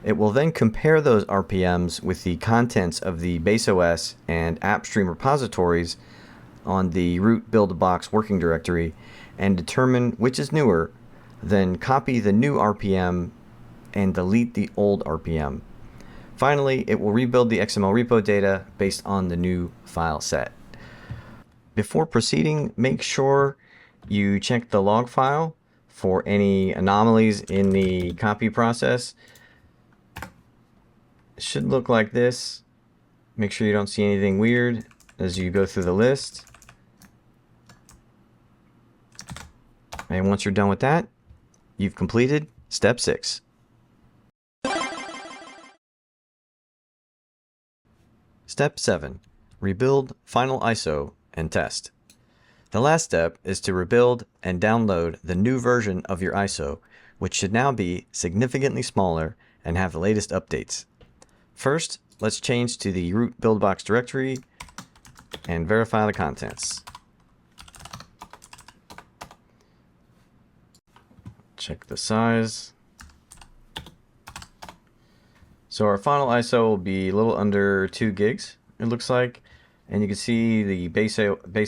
It will then compare those RPMs with the contents of the base OS and AppStream repositories on the root build-a-box working directory and determine which is newer, then copy the new RPM and delete the old RPM. Finally, it will rebuild the XML repo data based on the new file set. Before proceeding, make sure you check the log file for any anomalies in the copy process. It should look like this. Make sure you don't see anything weird as you go through the list. And once you're done with that, you've completed step 6. Step 7. Rebuild final ISO and test. The last step is to rebuild and download the new version of your ISO, which should now be significantly smaller and have the latest updates. First, let's change to the root buildbox directory and verify the contents. Check the size. So our final ISO will be a little under 2 gigs, it looks like. And you can see the base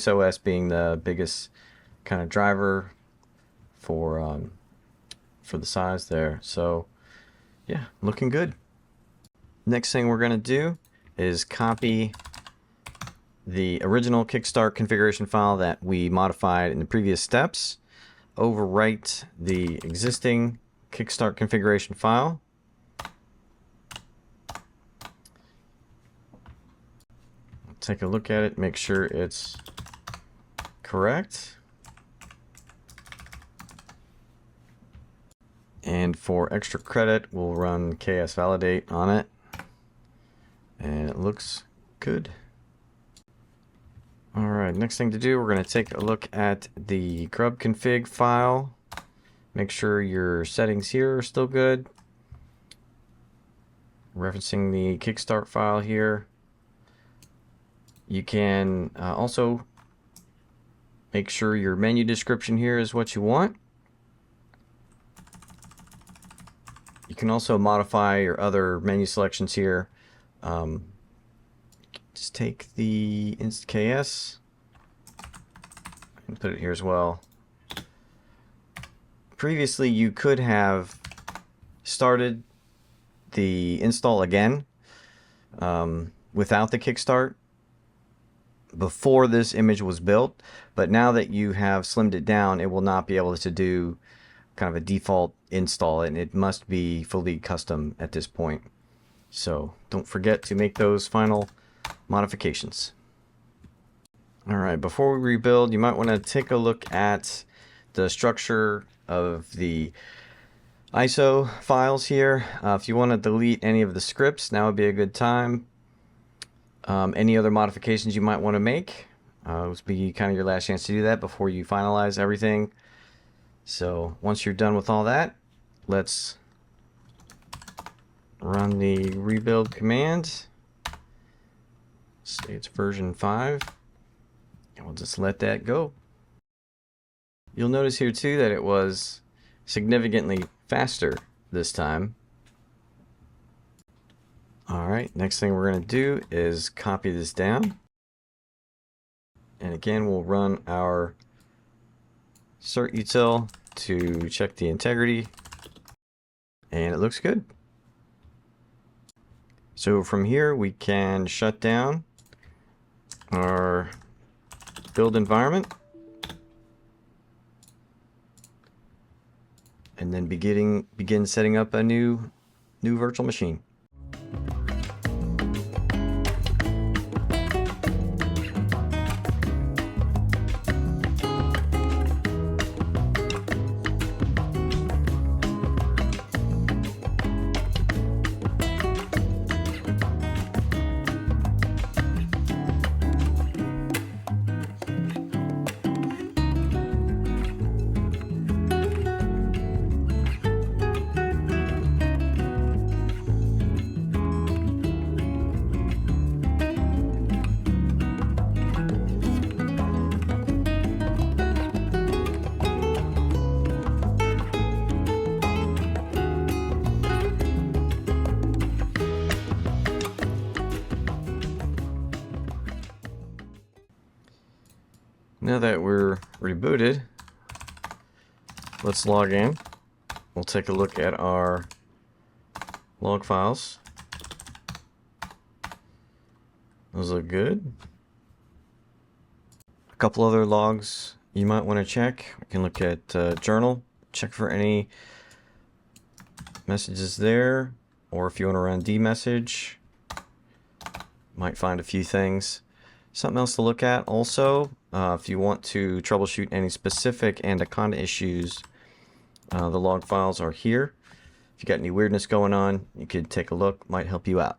OS being the biggest kind of driver for the size there. So yeah, looking good. Next thing we're going to do is copy the original Kickstart configuration file that we modified in the previous steps, overwrite the existing Kickstart configuration file, take a look at it, make sure it's correct. And for extra credit, we'll run KS validate on it. And it looks good. All right, next thing to do, we're going to take a look at the grub config file. Make sure your settings here are still good. Referencing the Kickstart file here. You can also make sure your menu description here is what you want. You can also modify your other menu selections here. Just take the inst.ks and put it here as well. Previously, you could have started the install again without the Kickstart before this image was built, but now that you have slimmed it down, it will not be able to do kind of a default install, and it must be fully custom at this point. So don't forget to make those final modifications. All right, before we rebuild, you might want to take a look at the structure of the ISO files here. If you want to delete any of the scripts, now would be a good time. Any other modifications you might want to make, this will be kind of your last chance to do that before you finalize everything. So once you're done with all that, let's run the rebuild command. Say it's version 5, and we'll just let that go. You'll notice here too that it was significantly faster this time. Alright, next thing we're going to do is copy this down. And again, we'll run our cert util to check the integrity. And it looks good. So from here, we can shut down our build environment. And then begin setting up a new virtual machine. Now that we're rebooted, let's log in. We'll take a look at our log files. Those look good. A couple other logs you might want to check. We can look at journal, check for any messages there, or if you want to run dmessage, might find a few things. Something else to look at also, if you want to troubleshoot any specific anaconda issues, the log files are here. If you got any weirdness going on, you could take a look, might help you out.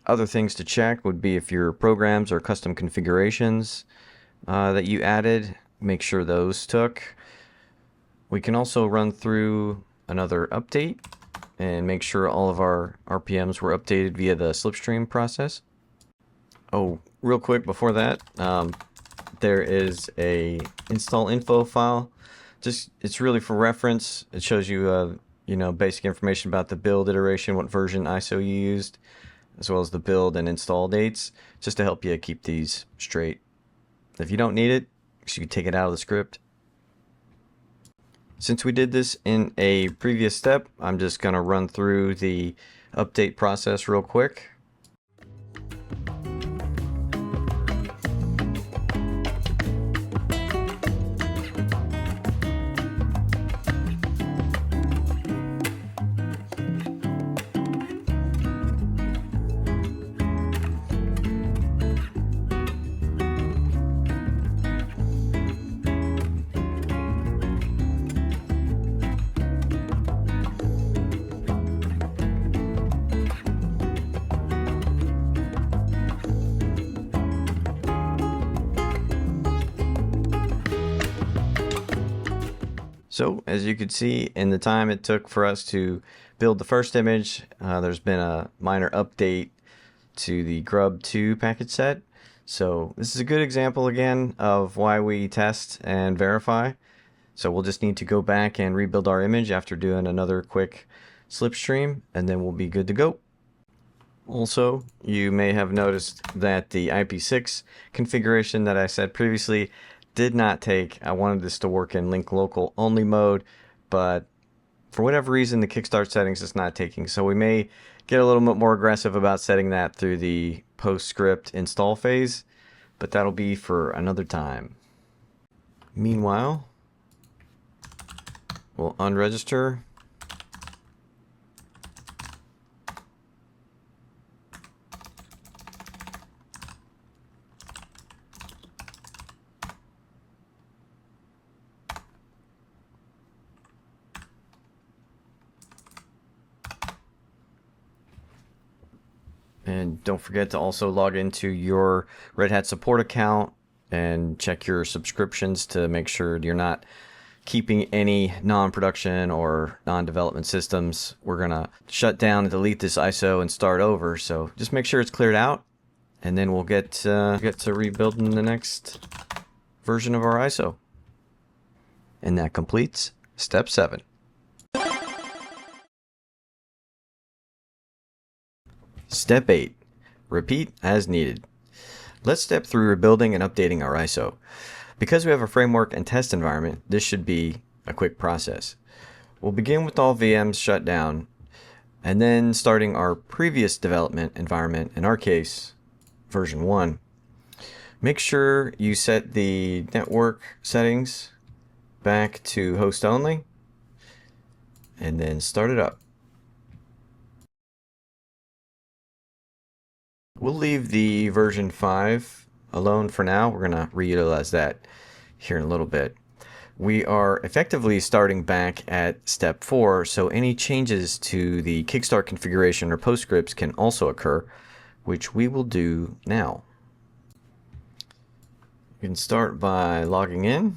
Other things to check would be if your programs or custom configurations that you added, make sure those took. We can also run through another update and make sure all of our RPMs were updated via the Slipstream process. Oh, real quick before that, there is a install info file. It's really for reference. It shows you basic information about the build iteration, what version ISO you used, as well as the build and install dates, just to help you keep these straight. If you don't need it, you can take it out of the script. Since we did this in a previous step, I'm just going to run through the update process real quick. So as you can see, in the time it took for us to build the first image, there's been a minor update to the grub2 package set. So this is a good example again of why we test and verify. So we'll just need to go back and rebuild our image after doing another quick slipstream, and then we'll be good to go. Also, you may have noticed that the IP6 configuration that I said previously did not take. I wanted this to work in link local only mode, but for whatever reason the kickstart settings is not taking. So we may get a little bit more aggressive about setting that through the PostScript install phase, but that'll be for another time. Meanwhile, we'll unregister. And don't forget to also log into your Red Hat support account and check your subscriptions to make sure you're not keeping any non-production or non-development systems. We're going to shut down and delete this ISO and start over. So just make sure it's cleared out, and then we'll get to rebuilding the next version of our ISO. And that completes step 7. Step 8. Repeat as needed. Let's step through rebuilding and updating our ISO. Because we have a framework and test environment, this should be a quick process. We'll begin with all VMs shut down, and then starting our previous development environment, in our case, version 1. Make sure you set the network settings back to host only, and then start it up. We'll leave the version 5 alone for now. We're going to reutilize that here in a little bit. We are effectively starting back at step 4, so any changes to the Kickstart configuration or PostScripts can also occur, which we will do now. You can start by logging in.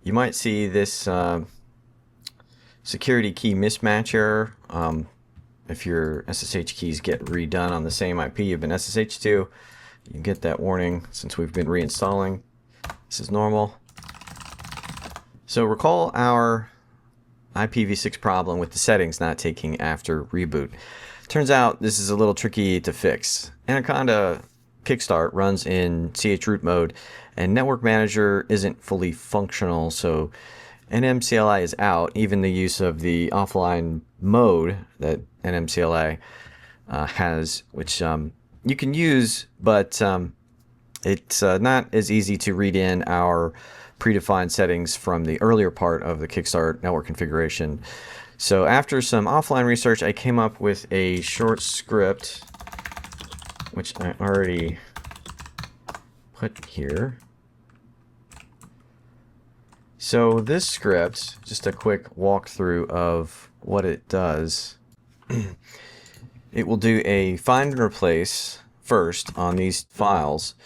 You might see this security key mismatch error. If your SSH keys get redone on the same IP you've been SSH to, you get that warning since we've been reinstalling. This is normal. So recall our IPv6 problem with the settings not taking after reboot. Turns out this is a little tricky to fix. Anaconda kickstart runs in chroot mode, and network manager isn't fully functional, so NMCLI is out. Even the use of the offline mode that NMCLI has, which you can use, but it's not as easy to read in our predefined settings from the earlier part of the Kickstart network configuration. So after some offline research, I came up with a short script, which I already put here. So this script, just a quick walkthrough of what it does. It will do a find and replace first on these files.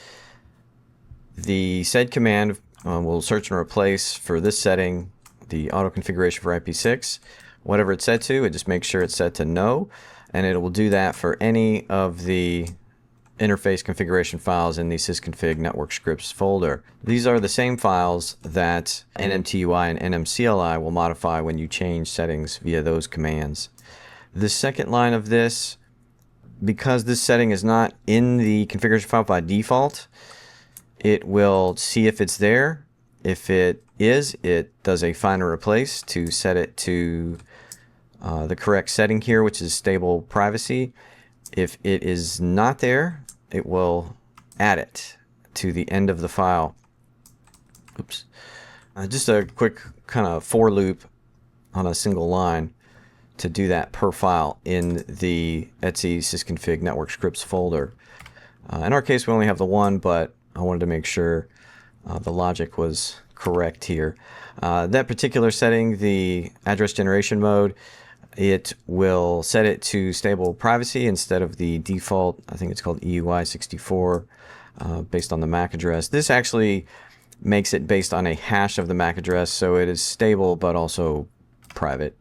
The said command will search and replace for this setting, the auto configuration for IP6. Whatever it's set to, it just makes sure it's set to no, and it will do that for any of the interface configuration files in the sysconfig network scripts folder. These are the same files that NMTUI and NMCLI will modify when you change settings via those commands. The second line of this, because this setting is not in the configuration file by default, it will see if it's there. If it is, it does a find and replace to set it to the correct setting here, which is stable privacy. If it is not there, it will add it to the end of the file. Oops. Just a quick kind of for loop on a single line to do that per file in the etc sysconfig network scripts folder. In our case, we only have the one, but I wanted to make sure the logic was correct here. That particular setting, the address generation mode, it will set it to stable privacy instead of the default, I think it's called EUI64, based on the MAC address. This actually makes it based on a hash of the MAC address, so it is stable but also private.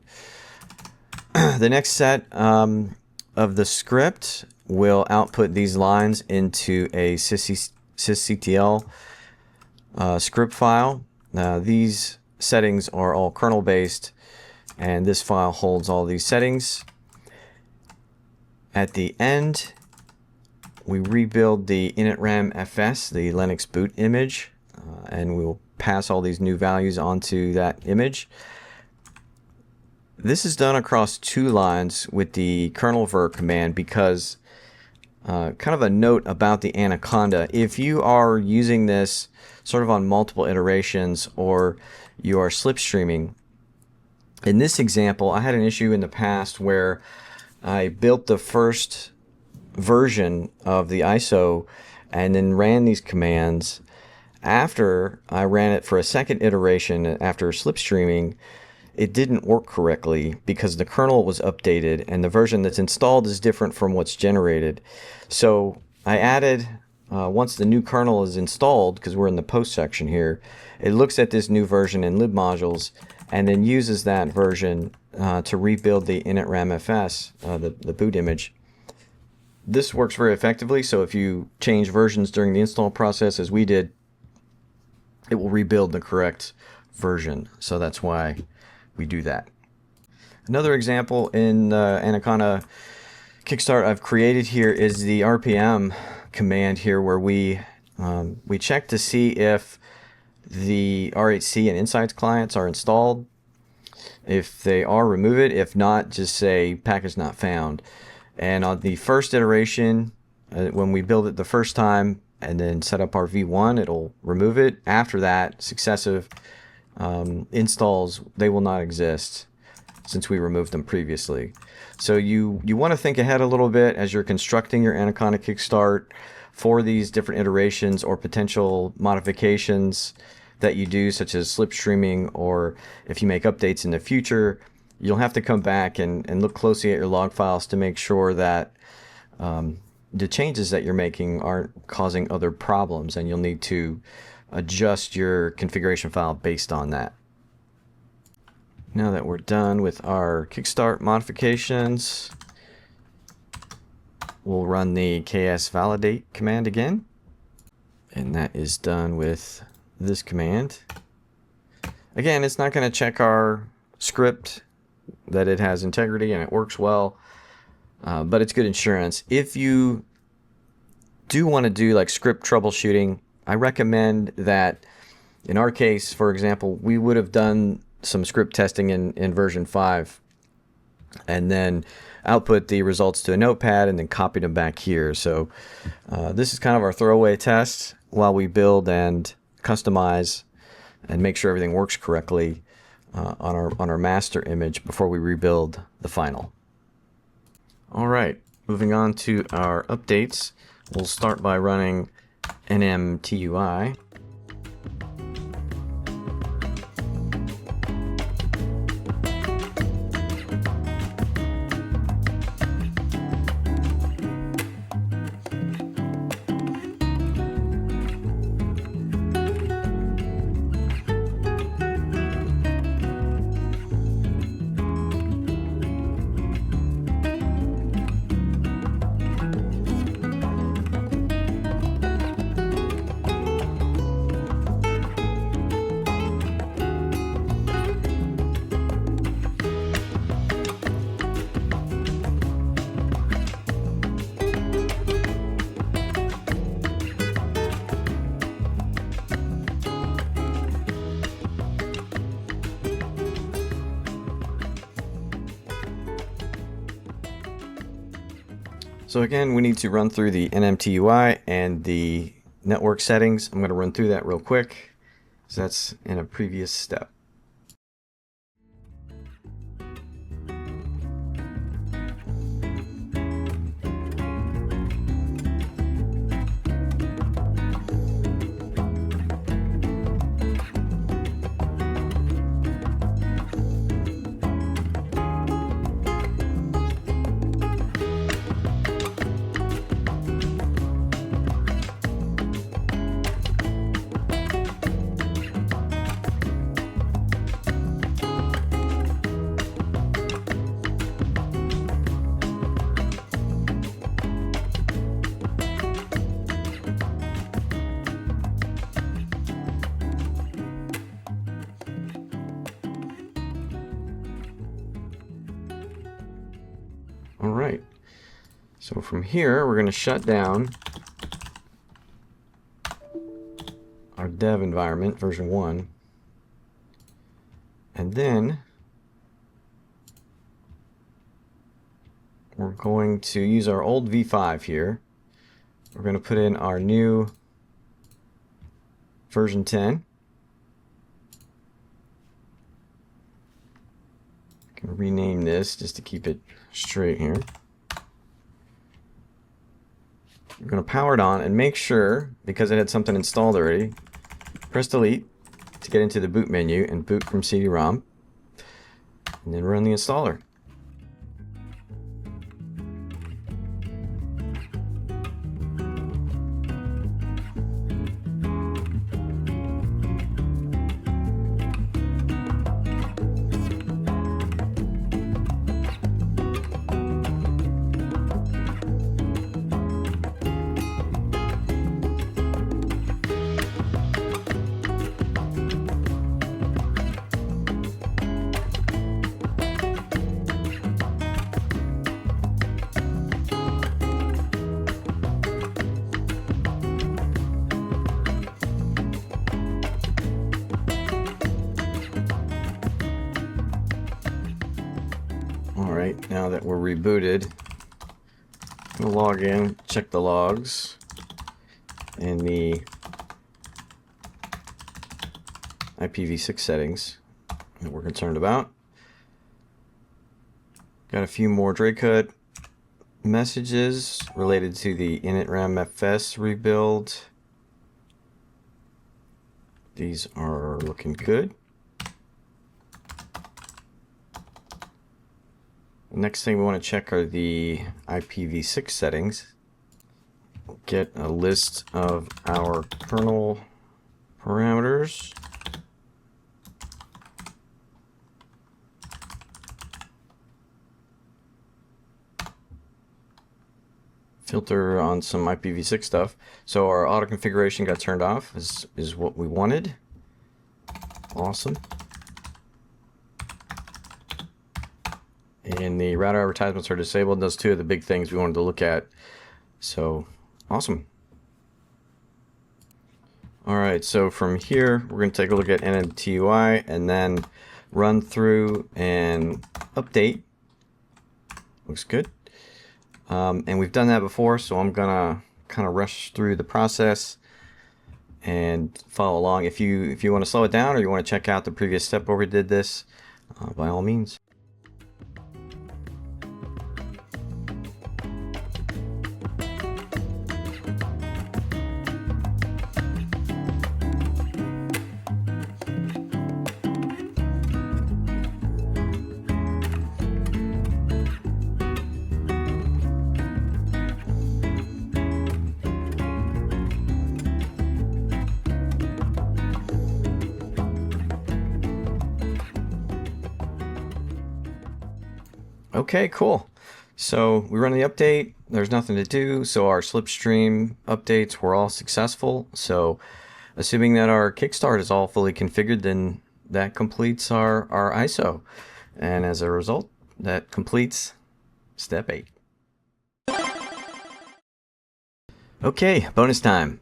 The next set of the script will output these lines into a sysctl script file. These settings are all kernel based, and this file holds all these settings. At the end, we rebuild the initramfs, the Linux boot image, and we will pass all these new values onto that image. This is done across two lines with the kernel ver command because kind of a note about the anaconda. If you are using this sort of on multiple iterations or you are slipstreaming, in this example, I had an issue in the past where I built the first version of the ISO and then ran these commands. After I ran it for a second iteration after slipstreaming, it didn't work correctly because the kernel was updated and the version that's installed is different from what's generated. So I added, once the new kernel is installed, because we're in the post section here, it looks at this new version in libmodules and then uses that version to rebuild the initramfs, the boot image. This works very effectively, so if you change versions during the install process, as we did, it will rebuild the correct version. So that's why we do that. Another example in Anaconda Kickstart I've created here is the RPM command here, where we check to see if the RHC and Insights clients are installed. If they are, remove it. If not, just say package not found. And on the first iteration, when we build it the first time and then set up our V1, it'll remove it. After that, successive installs, they will not exist since we removed them previously. So you want to think ahead a little bit as you're constructing your Anaconda Kickstart for these different iterations or potential modifications that you do, such as slipstreaming, or if you make updates in the future, you'll have to come back and look closely at your log files to make sure that the changes that you're making aren't causing other problems, and you'll need to adjust your configuration file based on that. Now that we're done with our Kickstart modifications, we'll run the ks validate command again, and that is done with this command. Again, it's not going to check our script that it has integrity and it works well, but it's good insurance. If you do want to do like script troubleshooting, I recommend that in our case, for example, we would have done some script testing in version 5 and then output the results to a notepad and then copied them back here. So this is kind of our throwaway test while we build and customize and make sure everything works correctly on our master image before we rebuild the final. All right, moving on to our updates. We'll start by running nmtui. So again, we need to run through the nmtui and the network settings. I'm going to run through that real quick, so that's in a previous step. All right, so from here, we're going to shut down our dev environment, version 1, and then we're going to use our old v5 here. We're going to put in our new version 10. I can rename this just to keep it straight here. We're going to power it on and make sure, because it had something installed already, press delete to get into the boot menu and boot from CD-ROM, and then run the installer. Alright, now that we're rebooted, we'll log in, check the logs and the IPv6 settings that we're concerned about. Got a few more Draycut messages related to the initramfs rebuild. These are looking good. Next thing we want to check are the IPv6 settings. Get a list of our kernel parameters. Filter on some IPv6 stuff. So our auto configuration got turned off, is what we wanted. Awesome. And the router advertisements are disabled. Those two are the big things we wanted to look at. So awesome. All right, so from here, we're going to take a look at NMTUI and then run through and update. Looks good. And we've done that before, so I'm going to kind of rush through the process and follow along. If you want to slow it down or you want to check out the previous step where we did this, by all means. Okay, cool. So we run the update, there's nothing to do, so our Slipstream updates were all successful. So assuming that our kickstart is all fully configured, then that completes our ISO. And as a result, that completes step 8. Okay, bonus time.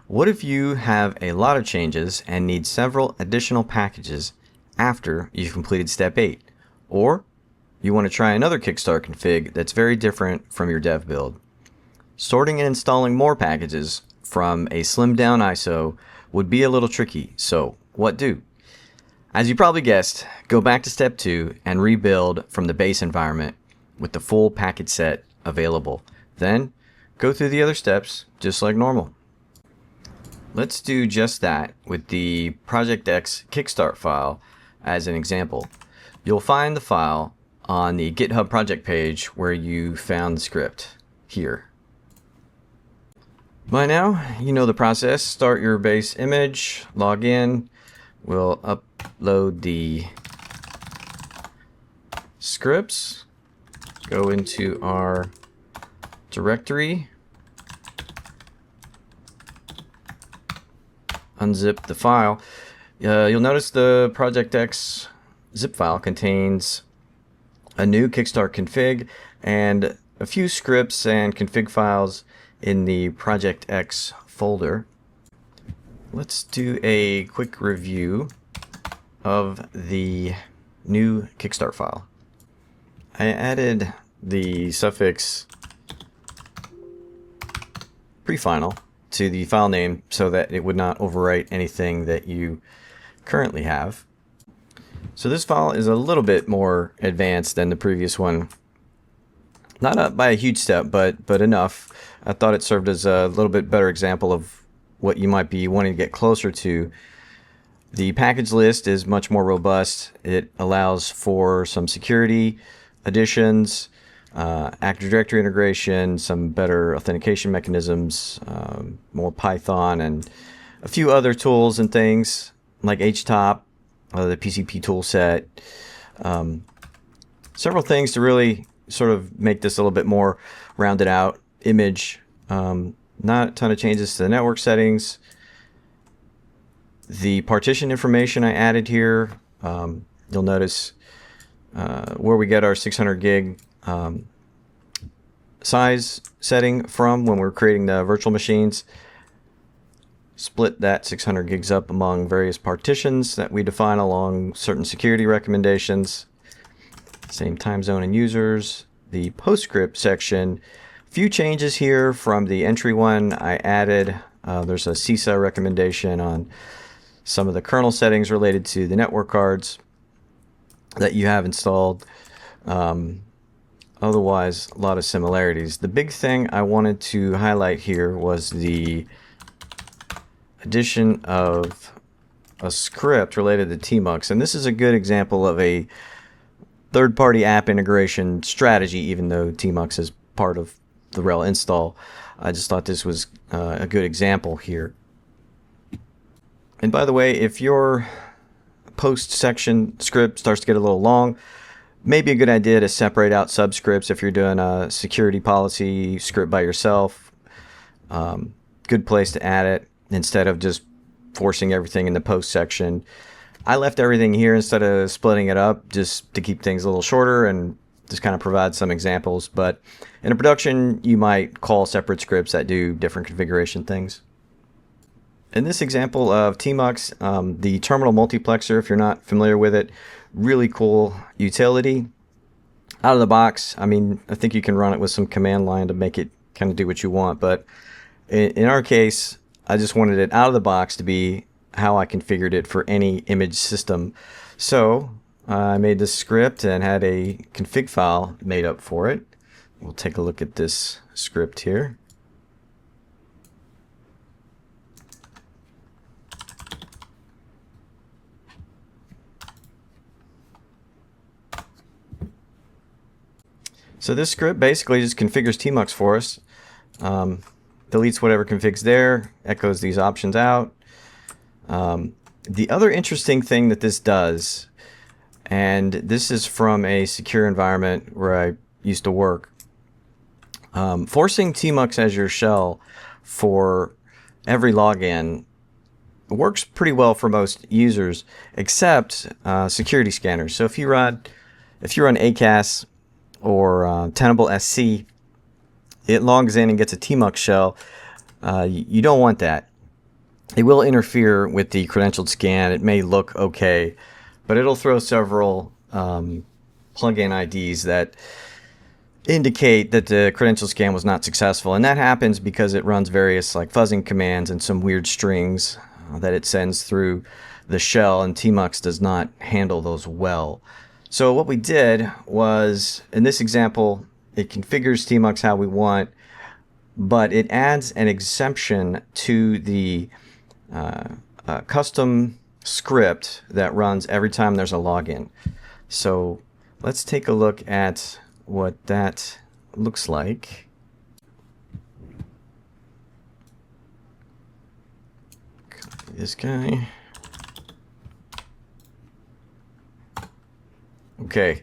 What if you have a lot of changes and need several additional packages after you've completed step 8? Or you want to try another Kickstart config that's very different from your dev build. Sorting and installing more packages from a slimmed down ISO would be a little tricky, so what do? As you probably guessed, go back to step 2 and rebuild from the base environment with the full package set available. Then go through the other steps just like normal. Let's do just that with the Project X Kickstart file as an example. You'll find the file on the GitHub project page where you found the script here. By now, you know the process. Start your base image, log in, we'll upload the scripts, go into our directory, unzip the file. You'll notice the Project X zip file contains a new Kickstart config and a few scripts and config files in the Project X folder. Let's do a quick review of the new Kickstart file. I added the suffix pre-final to the file name so that it would not overwrite anything that you currently have. So this file is a little bit more advanced than the previous one. Not up by a huge step, but enough. I thought it served as a little bit better example of what you might be wanting to get closer to. The package list is much more robust. It allows for some security additions, Active Directory integration, some better authentication mechanisms, more Python, and a few other tools and things like HTOP. The PCP tool set, several things to really sort of make this a little bit more rounded out image. Not a ton of changes to the network settings. The partition information I added here, you'll notice where we get our 600 gig size setting from when we're creating the virtual machines. Split that 600 gigs up among various partitions that we define along certain security recommendations. Same time zone and users. The PostScript section, few changes here from the entry one I added. There's a CISA recommendation on some of the kernel settings related to the network cards that you have installed. Otherwise, a lot of similarities. The big thing I wanted to highlight here was the addition of a script related to tmux, and this is a good example of a third-party app integration strategy, even though tmux is part of the RHEL install. I just thought this was a good example here. And by the way, if your post section script starts to get a little long, maybe a good idea to separate out subscripts if you're doing a security policy script by yourself. Good place to add it instead of just forcing everything in the post section. I left everything here instead of splitting it up just to keep things a little shorter and just kind of provide some examples. But in a production, you might call separate scripts that do different configuration things. In this example of Tmux, the terminal multiplexer, if you're not familiar with it, really cool utility. Out of the box, I mean, I think you can run it with some command line to make it kind of do what you want, but in our case, I just wanted it out of the box to be how I configured it for any image system. So I made this script and had a config file made up for it. We'll take a look at this script here. So this script basically just configures Tmux for us, deletes whatever config's there, echoes these options out. The other interesting thing that this does, and this is from a secure environment where I used to work, forcing Tmux as your shell for every login works pretty well for most users, except security scanners. So if you run ACAS or Tenable SC, it logs in and gets a Tmux shell. You don't want that. It will interfere with the credentialed scan. It may look okay, but it'll throw several plugin IDs that indicate that the credential scan was not successful, and that happens because it runs various like fuzzing commands and some weird strings that it sends through the shell, and Tmux does not handle those well. So what we did was, in this example, it configures Tmux how we want, but it adds an exemption to the custom script that runs every time there's a login. So let's take a look at what that looks like. Copy this guy. Okay,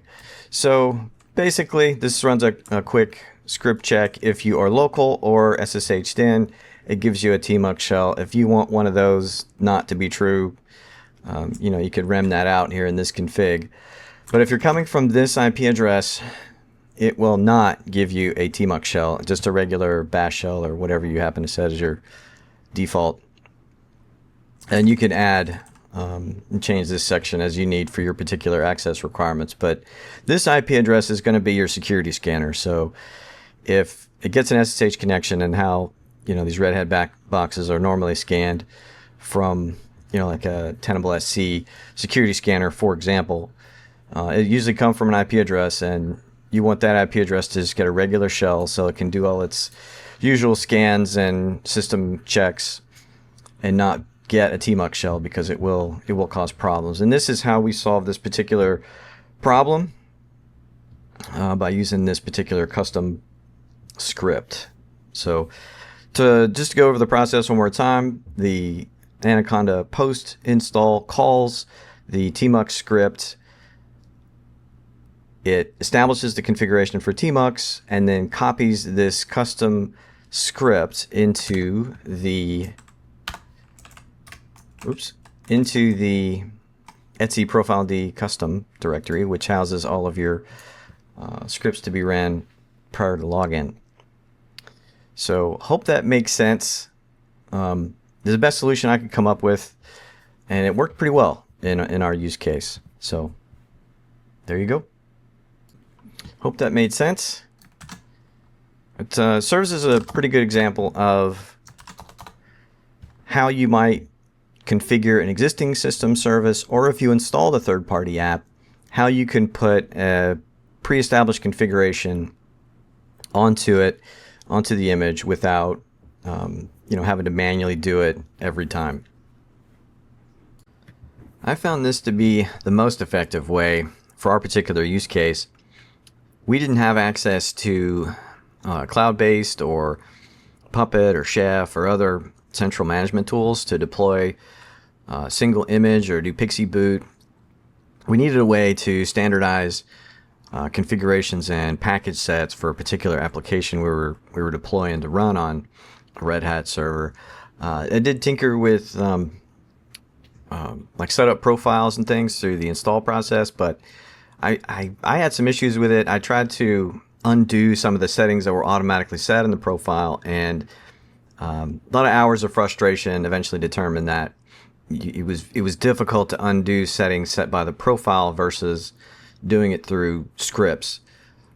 so basically this runs a quick script check. If you are local or SSH'd in, it gives you a Tmux shell. If you want one of those not to be true, you could rem that out here in this config. But if you're coming from this IP address, it will not give you a Tmux shell, just a regular bash shell or whatever you happen to set as your default. And you can add and change this section as you need for your particular access requirements. But this IP address is going to be your security scanner. So if it gets an SSH connection, and how these Red Hat boxes are normally scanned from like a Tenable SC security scanner, for example, it usually comes from an IP address, and you want that IP address to just get a regular shell so it can do all its usual scans and system checks and not get a Tmux shell, because it will cause problems. And this is how we solve this particular problem by using this particular custom script. So to just go over the process one more time, the Anaconda post install calls the Tmux script. It establishes the configuration for Tmux and then copies this custom script into the etc profile D custom directory, which houses all of your scripts to be ran prior to login. So hope that makes sense. This is the best solution I could come up with, and it worked pretty well in our use case. So there you go. Hope that made sense. It serves as a pretty good example of how you might configure an existing system service, or if you install the third-party app, how you can put a pre-established configuration onto the image without having to manually do it every time. I found this to be the most effective way for our particular use case. We didn't have access to cloud-based or Puppet or Chef or other central management tools to deploy a single image or do Pixie boot. We needed a way to standardize configurations and package sets for a particular application we were deploying to run on a Red Hat server. I did tinker with like setup profiles and things through the install process, but I had some issues with it. I tried to undo some of the settings that were automatically set in the profile, and A lot of hours of frustration eventually determined that it was difficult to undo settings set by the profile versus doing it through scripts.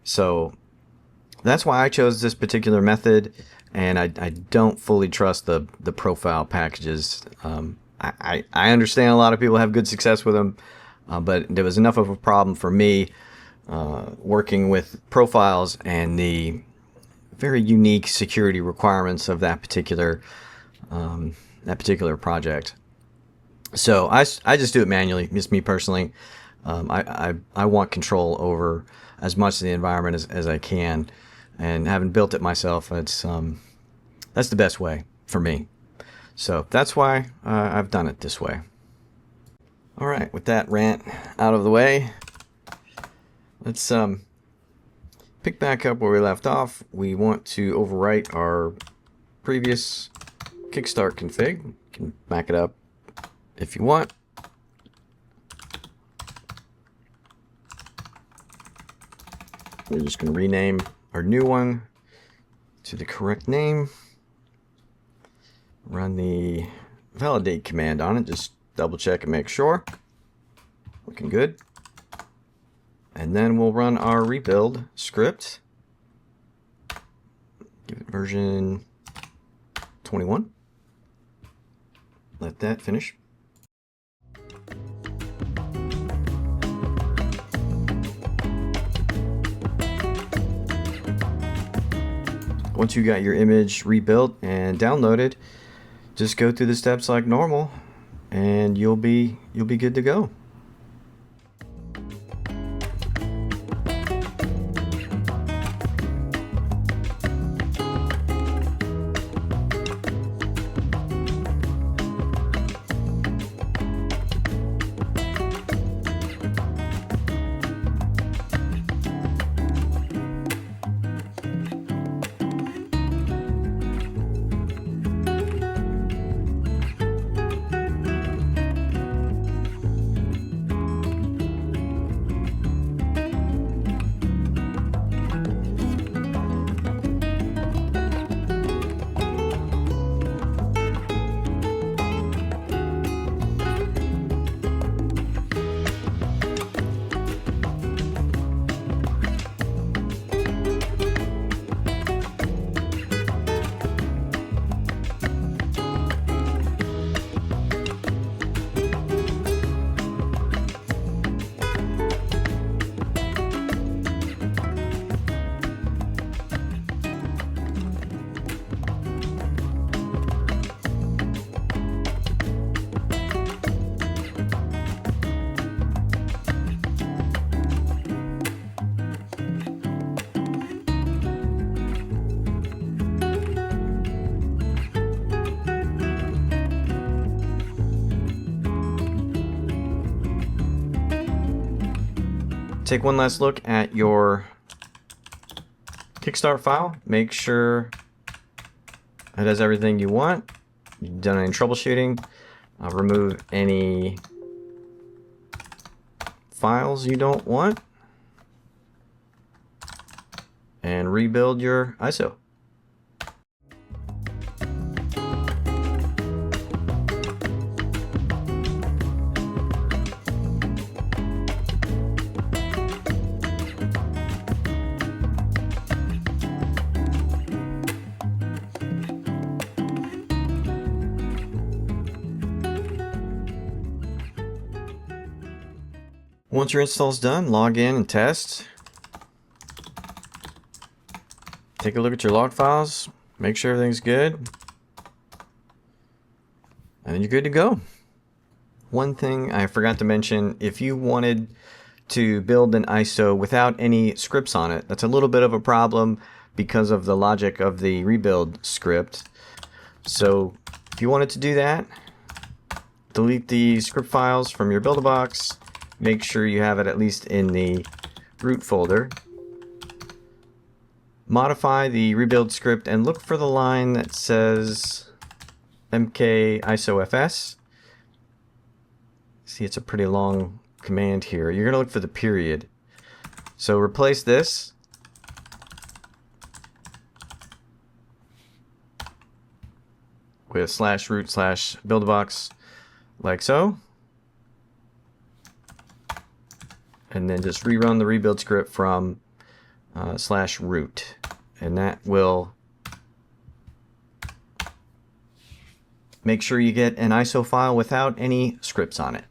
So that's why I chose this particular method, and I don't fully trust the profile packages. I understand a lot of people have good success with them, but there was enough of a problem for me working with profiles and the very unique security requirements of that particular project. So I just do it manually, just me personally. I want control over as much of the environment as I can, and having built it myself, that's the best way for me. So that's why I've done it this way. All right, with that rant out of the way, let's pick back up where we left off. We want to overwrite our previous kickstart config. You can back it up if you want. We're just going to rename our new one to the correct name. Run the validate command on it. Just double check and make sure. Looking good. And then we'll run our rebuild script. Give it version 21. Let that finish. Once you got your image rebuilt and downloaded, just go through the steps like normal, and you'll be good to go. Take one last look at your Kickstart file. Make sure it has everything you want. You've done any troubleshooting. Remove any files you don't want. And rebuild your ISO. Once your install's done, log in and test. Take a look at your log files, make sure everything's good, and then you're good to go. One thing I forgot to mention, if you wanted to build an ISO without any scripts on it, that's a little bit of a problem because of the logic of the rebuild script. So if you wanted to do that, delete the script files from your build-a-box. Make sure you have it at least in the root folder. Modify the rebuild script and look for the line that says mk isofs. See, it's a pretty long command here. You're going to look for the period. So replace this with /root/buildabox like so. And then just rerun the rebuild script from /root. And that will make sure you get an ISO file without any scripts on it.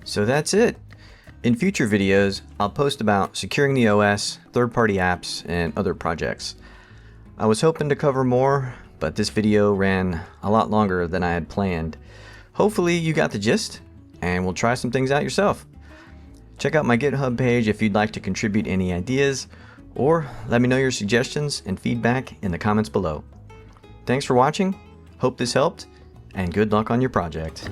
So that's it. In future videos, I'll post about securing the OS, third-party apps, and other projects. I was hoping to cover more, but this video ran a lot longer than I had planned. Hopefully you got the gist, and we'll try some things out yourself. Check out my GitHub page if you'd like to contribute any ideas, or let me know your suggestions and feedback in the comments below. Thanks for watching, hope this helped, and good luck on your project.